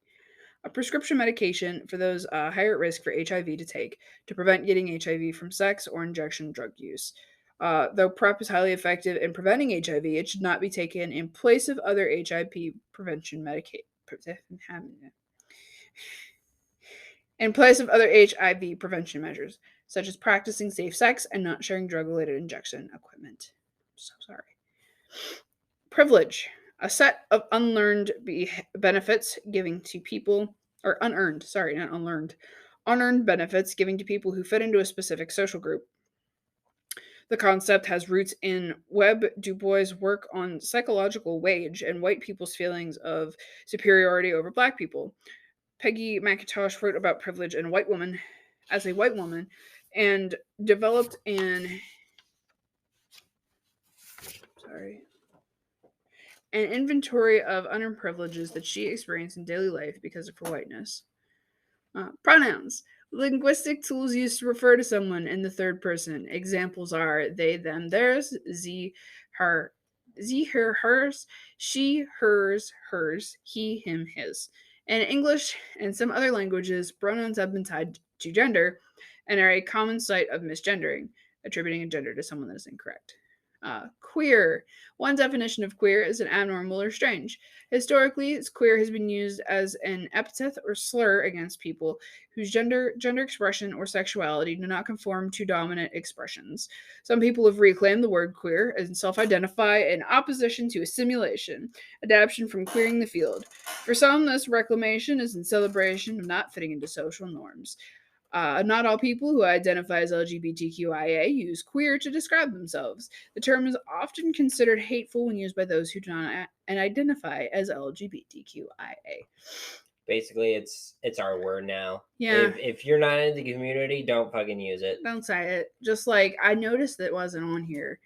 A prescription medication for those higher at risk for HIV to take to prevent getting HIV from sex or injection drug use. Though PrEP is highly effective in preventing HIV, it should not be taken in place of other HIV prevention medication. In place of other HIV prevention measures, such as practicing safe sex and not sharing drug-related injection equipment. I'm so sorry. Privilege, a set of unlearned benefits giving to people, or unearned, sorry, not unlearned, unearned benefits giving to people who fit into a specific social group. The concept has roots in Webb Du Bois' work on psychological wage and white people's feelings of superiority over black people. Peggy McIntosh wrote about privilege and white woman as a white woman and developed an inventory of unearned privileges that she experienced in daily life because of her whiteness. Pronouns. Linguistic tools used to refer to someone in the third person. Examples are they, them, theirs, sie, her, hers, she, hers, he, him, his. In English and some other languages, pronouns have been tied to gender and are a common site of misgendering, attributing a gender to someone that is incorrect. Queer. One definition of queer is an abnormal or strange. Historically, queer has been used as an epithet or slur against people whose gender expression or sexuality do not conform to dominant expressions. Some people have reclaimed the word queer and self-identify in opposition to assimilation, adaptation from queering the field. For some, this reclamation is in celebration of not fitting into social norms. Not all people who identify as LGBTQIA use queer to describe themselves. The term is often considered hateful when used by those who do not identify as LGBTQIA. Basically, it's our word now. Yeah. If you're not in the community, don't fucking use it. Don't say it. Just like I noticed that it wasn't on here.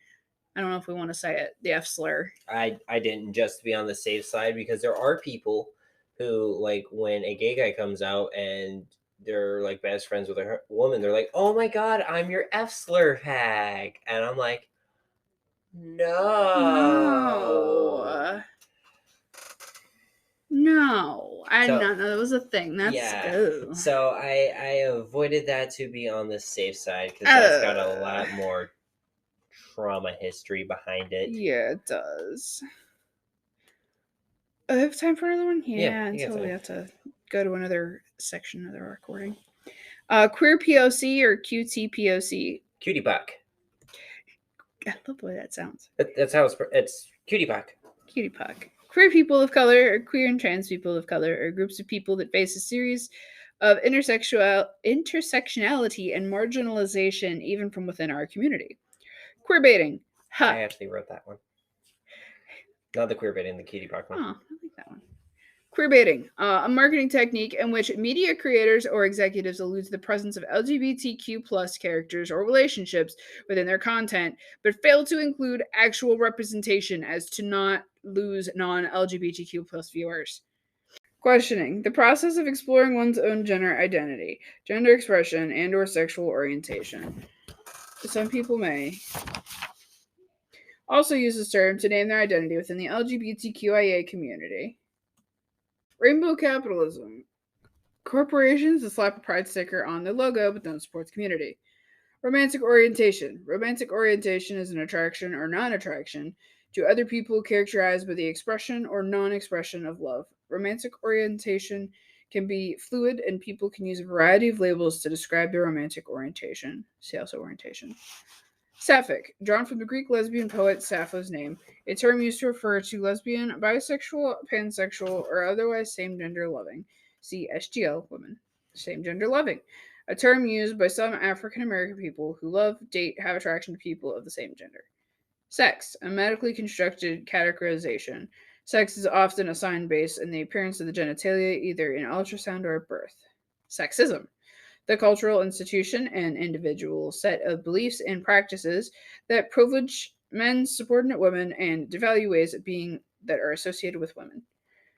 I don't know if we want to say it. The F slur. I didn't, just to be on the safe side, because there are people who, like, when a gay guy comes out and they're like best friends with a woman, they're like, "Oh my god, I'm your F slur hag," and I'm like, No, I did not know that was a thing. That's yeah. So I avoided that to be on the safe side because that's got a lot more trauma history behind it. Yeah, it does. I have time for another one? Yeah, until we have to go to another section of the recording. Queer POC or QTPOC? Cutie puck. I love the way that sounds. That's how it's cutie puck. Cutie puck. Queer people of color, or queer and trans people of color, are groups of people that face a series of intersectionality and marginalization even from within our community. Queer baiting. I actually wrote that one. Not the queer baiting, the cutie puck one. Oh, I like that one. Queer baiting, a marketing technique in which media creators or executives allude to the presence of LGBTQ plus characters or relationships within their content, but fail to include actual representation as to not lose non-LGBTQ plus viewers. Questioning, the process of exploring one's own gender identity, gender expression, and or sexual orientation. Some people may also use this term to name their identity within the LGBTQIA community. Rainbow capitalism. Corporations that slap a pride sticker on their logo but don't support the community. Romantic orientation. Romantic orientation is an attraction or non-attraction to other people characterized by the expression or non-expression of love. Romantic orientation can be fluid and people can use a variety of labels to describe their romantic orientation. See also orientation. Sapphic, drawn from the Greek lesbian poet Sappho's name, a term used to refer to lesbian, bisexual, pansexual, or otherwise same-gender loving. See SGL, women. Same-gender loving. A term used by some African American people who love, date, have attraction to people of the same gender. Sex, a medically constructed categorization. Sex is often assigned based on the appearance of the genitalia, either in ultrasound or at birth. Sexism, the cultural institution and individual set of beliefs and practices that privilege men's subordinate women and devalue ways of being that are associated with women.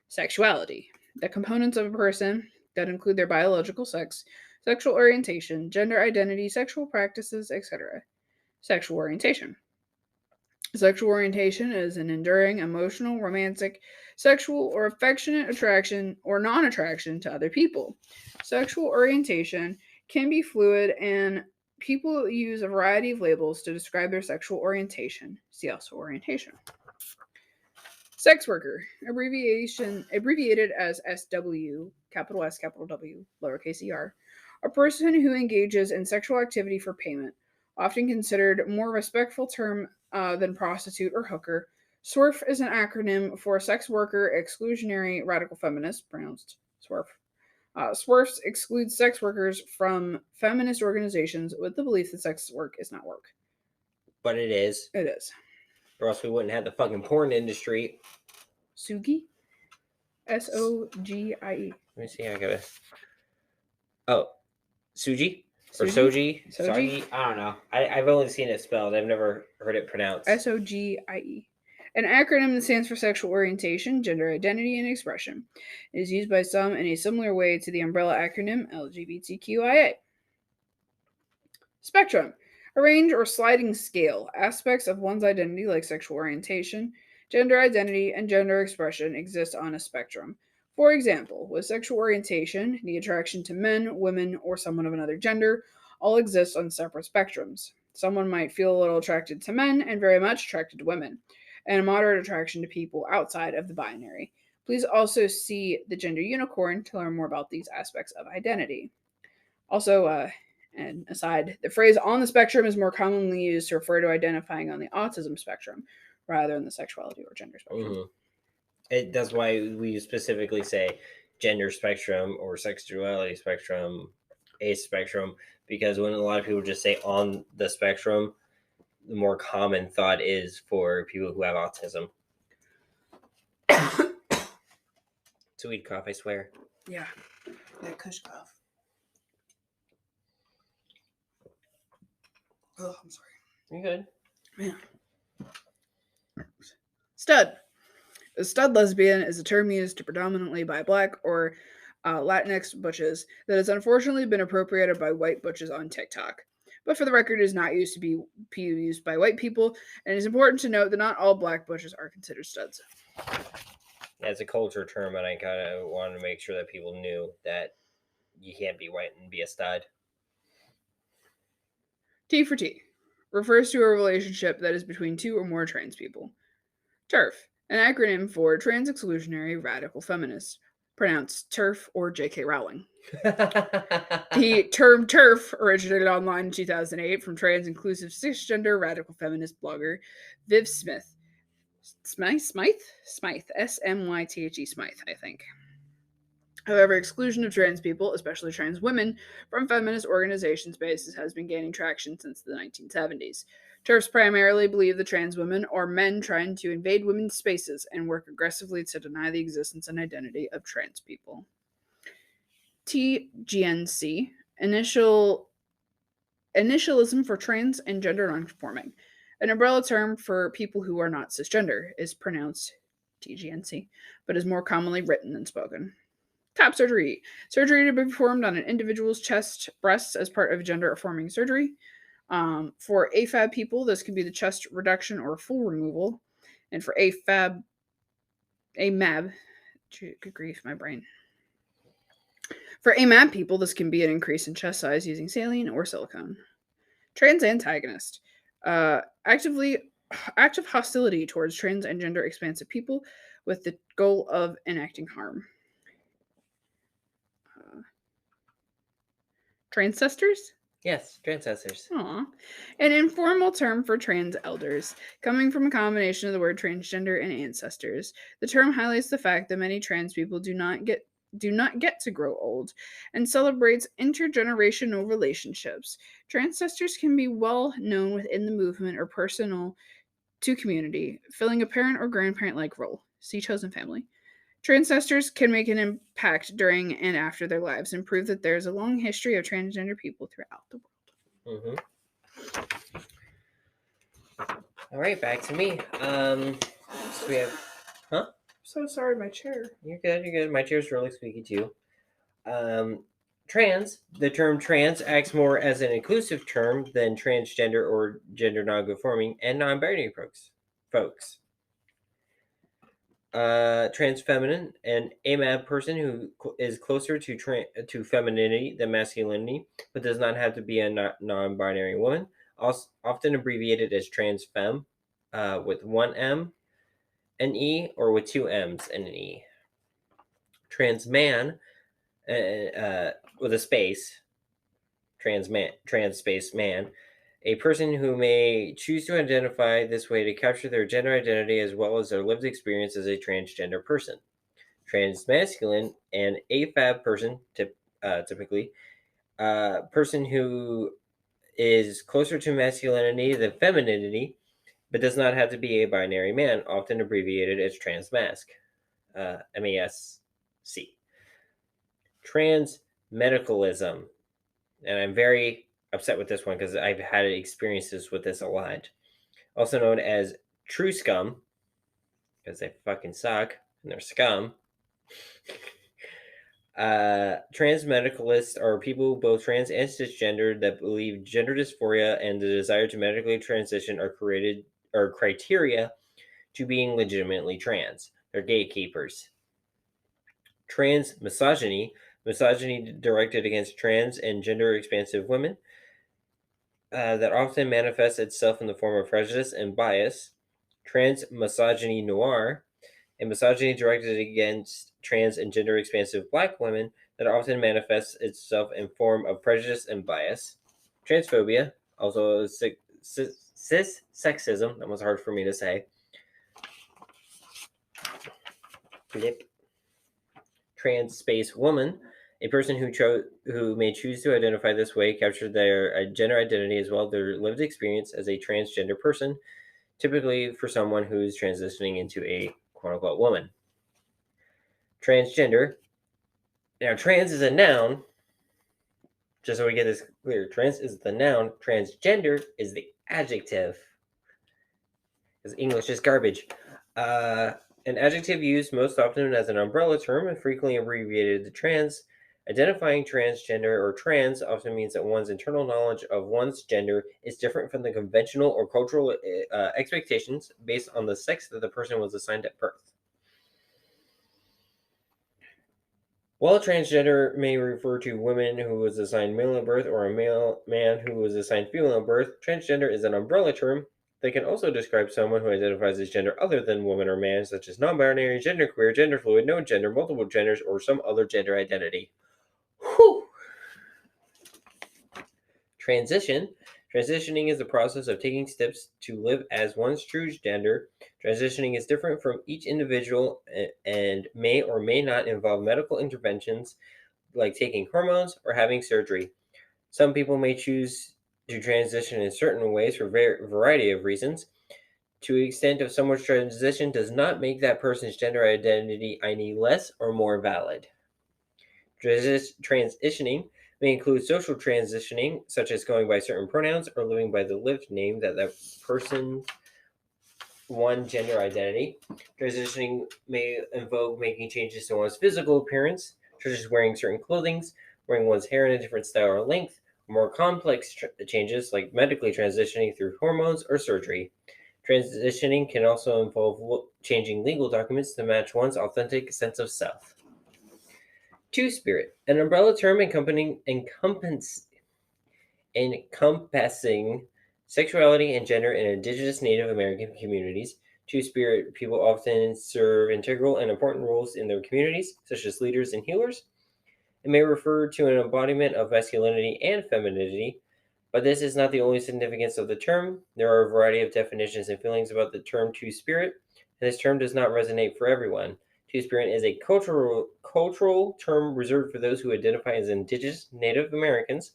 Sexuality, the components of a person that include their biological sex, sexual orientation, gender identity, sexual practices, etc. Sexual orientation. Sexual orientation is an enduring, emotional, romantic, sexual, or affectionate attraction or non attraction to other people. Sexual orientation can be fluid, and people use a variety of labels to describe their sexual orientation. See also orientation. Sex worker, abbreviated as SW, capital S, capital W, lowercase er, a person who engages in sexual activity for payment, often considered a more respectful term than prostitute or hooker. SWERF is an acronym for sex worker exclusionary radical feminist, pronounced SWERF. SWERFs excludes sex workers from feminist organizations with the belief that sex work is not work. But it is. It is. Or else we wouldn't have the fucking porn industry. Sugi? Sogie. Let me see. I gotta. Oh, Suji or Soji? Soji? Soji? I don't know. I've only seen it spelled. I've never heard it pronounced. Sogie. An acronym that stands for sexual orientation, gender identity, and expression. It is used by some in a similar way to the umbrella acronym LGBTQIA. Spectrum. A range or sliding scale. Aspects of one's identity like sexual orientation, gender identity, and gender expression exist on a spectrum. For example, with sexual orientation, the attraction to men, women, or someone of another gender all exist on separate spectrums. Someone might feel a little attracted to men and very much attracted to women, and a moderate attraction to people outside of the binary. Please also see the gender unicorn to learn more about these aspects of identity. Also, and aside, the phrase on the spectrum is more commonly used to refer to identifying on the autism spectrum rather than the sexuality or gender spectrum. That's why we specifically say gender spectrum or sexuality spectrum, a spectrum, because when a lot of people just say on the spectrum, the more common thought is for people who have autism. Sweet cough, I swear. Yeah, Kush cough. Oh, I'm sorry. You good? Man. Stud. A stud lesbian is a term used predominantly by Black or Latinx butches that has unfortunately been appropriated by white butches on TikTok. But for the record, it is not used to be used by white people, and it is important to note that not all Black butches are considered studs. Yeah, it's a culture term, and I kind of wanted to make sure that people knew that you can't be white and be a stud. T for T refers to a relationship that is between two or more trans people. TERF, an acronym for Trans Exclusionary Radical Feminist, pronounced TERF or J.K. Rowling. The term TERF originated online in 2008 from trans inclusive cisgender radical feminist blogger Viv Smythe. Smythe? S-M-Y-T-H-E Smythe, I think. However, exclusion of trans people, especially trans women, from feminist organization spaces has been gaining traction since the 1970s. TERFs primarily believe that trans women are men trying to invade women's spaces and work aggressively to deny the existence and identity of trans people. TGNC, initialism for trans and gender nonconforming, an umbrella term for people who are not cisgender, is pronounced TGNC, but is more commonly written than spoken. Top surgery. Surgery to be performed on an individual's chest, breasts as part of gender-affirming surgery. For AFAB people, this can be the chest reduction or full removal. And for AMAB, good grief, my brain. For AMAB people, this can be an increase in chest size using saline or silicone. Trans antagonist. Active hostility towards trans and gender expansive people with the goal of enacting harm. Transcestors? Yes, transcestors. Aw. An informal term for trans elders, coming from a combination of the word transgender and ancestors. The term highlights the fact that many trans people do not get to grow old and celebrates intergenerational relationships. Transcestors can be well known within the movement or personal to community, filling a parent or grandparent like role. See chosen family. Transcestors can make an impact during and after their lives and prove that there's a long history of transgender people throughout the world. Mm-hmm. All right, back to me. So we have, So sorry, my chair. You're good. You're good. My chair's really squeaky too. Trans. The term trans acts more as an inclusive term than transgender or gender non-conforming and non-binary folks. Trans feminine, an AMAB person who is closer to femininity than masculinity, but does not have to be a non-binary woman. Also, often abbreviated as trans femme, with one M, an E, or with two M's and an E. Trans man, with a space. Trans space man, a person who may choose to identify this way to capture their gender identity as well as their lived experience as a transgender person. Transmasculine, an AFAB person, typically, person who is closer to masculinity than femininity, but does not have to be a binary man, often abbreviated as transmasc, MASC. Transmedicalism, and I'm very upset with this one because I've had experiences with this a lot. Also known as true scum, because they fucking suck and they're scum. Transmedicalists are people, both trans and cisgender, that believe gender dysphoria and the desire to medically transition are criteria to being legitimately trans. They're gatekeepers. Trans misogyny directed against trans and gender expansive women, that often manifests itself in the form of prejudice and bias. Trans misogyny noir, a misogyny directed against trans and gender expansive Black women that often manifests itself in form of prejudice and bias. Transphobia, also cis sexism, that was hard for me to say. Flip. Trans space woman, a person who may choose to identify this way, capture their gender identity as well as their lived experience as a transgender person, typically for someone who's transitioning into a quote-unquote woman. Transgender. Now, trans is a noun. Just so we get this clear, trans is the noun, transgender is the adjective. Because English is garbage. An adjective used most often as an umbrella term and frequently abbreviated to trans. Identifying transgender or trans often means that one's internal knowledge of one's gender is different from the conventional or cultural expectations based on the sex that the person was assigned at birth. While transgender may refer to women who was assigned male at birth or a male man who was assigned female at birth, transgender is an umbrella term. They can also describe someone who identifies as gender other than woman or man, such as non-binary, genderqueer, gender fluid, no gender, multiple genders, or some other gender identity. Whew. Transitioning is the process of taking steps to live as one's true gender. Transitioning is different from each individual and may or may not involve medical interventions like taking hormones or having surgery. Some people may choose to transition in certain ways for a variety of reasons. To the extent of someone's transition does not make that person's gender identity any less or more valid. Transitioning may include social transitioning, such as going by certain pronouns or living by the lived name that person's one gender identity. Transitioning may involve making changes to one's physical appearance, such as wearing certain clothing, wearing one's hair in a different style or length. More complex changes like medically transitioning through hormones or surgery. Transitioning can also involve changing legal documents to match one's authentic sense of self. Two-spirit, an umbrella term encompassing sexuality and gender in Indigenous Native American communities. Two-spirit people often serve integral and important roles in their communities, such as leaders and healers. It may refer to an embodiment of masculinity and femininity, But this is not the only significance of the term. There are a variety of definitions and feelings about the term two-spirit, and this term does not resonate for everyone. Two-spirit is a cultural term reserved for those who identify as Indigenous Native Americans.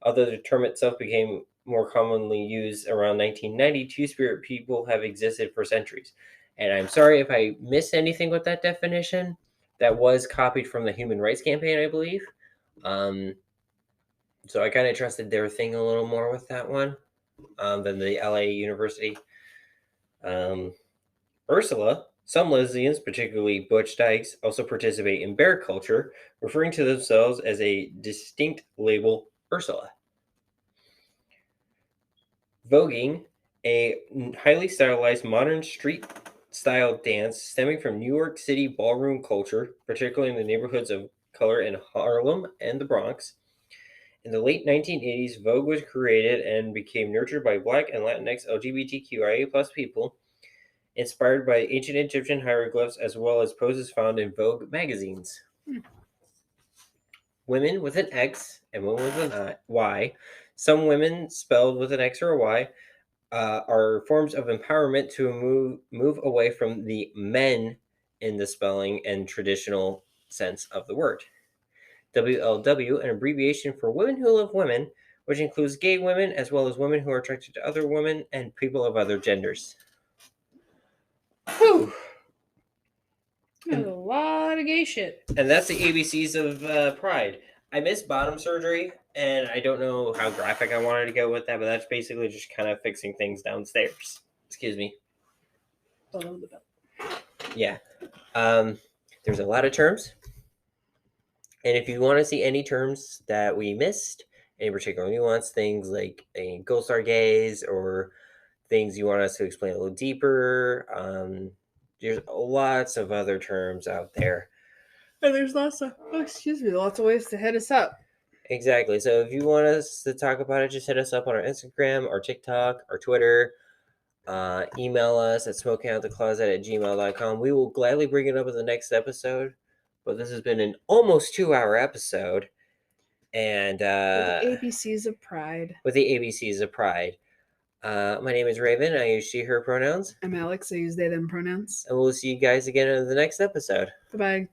Although the term itself became more commonly used around 1990, two-spirit people have existed for centuries. And I'm sorry if I missed anything with that definition. That was copied from the Human Rights Campaign, I believe. So I kind of trusted their thing a little more with that one than the LA University. Ursula, some lesbians, particularly butch dykes, also participate in bear culture, referring to themselves as a distinct label, Ursula. Voguing, a highly stylized modern street-style dance stemming from New York City ballroom culture, particularly in the neighborhoods of color in Harlem and the Bronx. In the late 1980s, Vogue was created and became nurtured by Black and Latinx LGBTQIA+ people, inspired by ancient Egyptian hieroglyphs as well as poses found in Vogue magazines. Women with an X and women with an Y, some women spelled with an X or a Y, are forms of empowerment to move away from the men in the spelling and traditional sense of the word. WLW, an abbreviation for Women Who Love Women, which includes gay women as well as women who are attracted to other women and people of other genders. Whew. There's a lot of gay shit. And that's the ABCs of Pride. I missed bottom surgery, and I don't know how graphic I wanted to go with that, but that's basically just kind of fixing things downstairs. Excuse me. Below the belt. Yeah. There's a lot of terms. And if you want to see any terms that we missed, any particular nuance, things like a gold star gaze or things you want us to explain a little deeper, there's lots of other terms out there. And there's lots of lots of ways to hit us up. Exactly. So if you want us to talk about it, just hit us up on our Instagram, our TikTok, our Twitter. Email us at smokingoutthecloset@gmail.com. We will gladly bring it up in the next episode. But this has been an almost 2-hour episode. And With the ABCs of Pride. With the ABCs of Pride. My name is Raven. I use she, her pronouns. I'm Alex. I use they, them pronouns. And we'll see you guys again in the next episode. Bye-bye.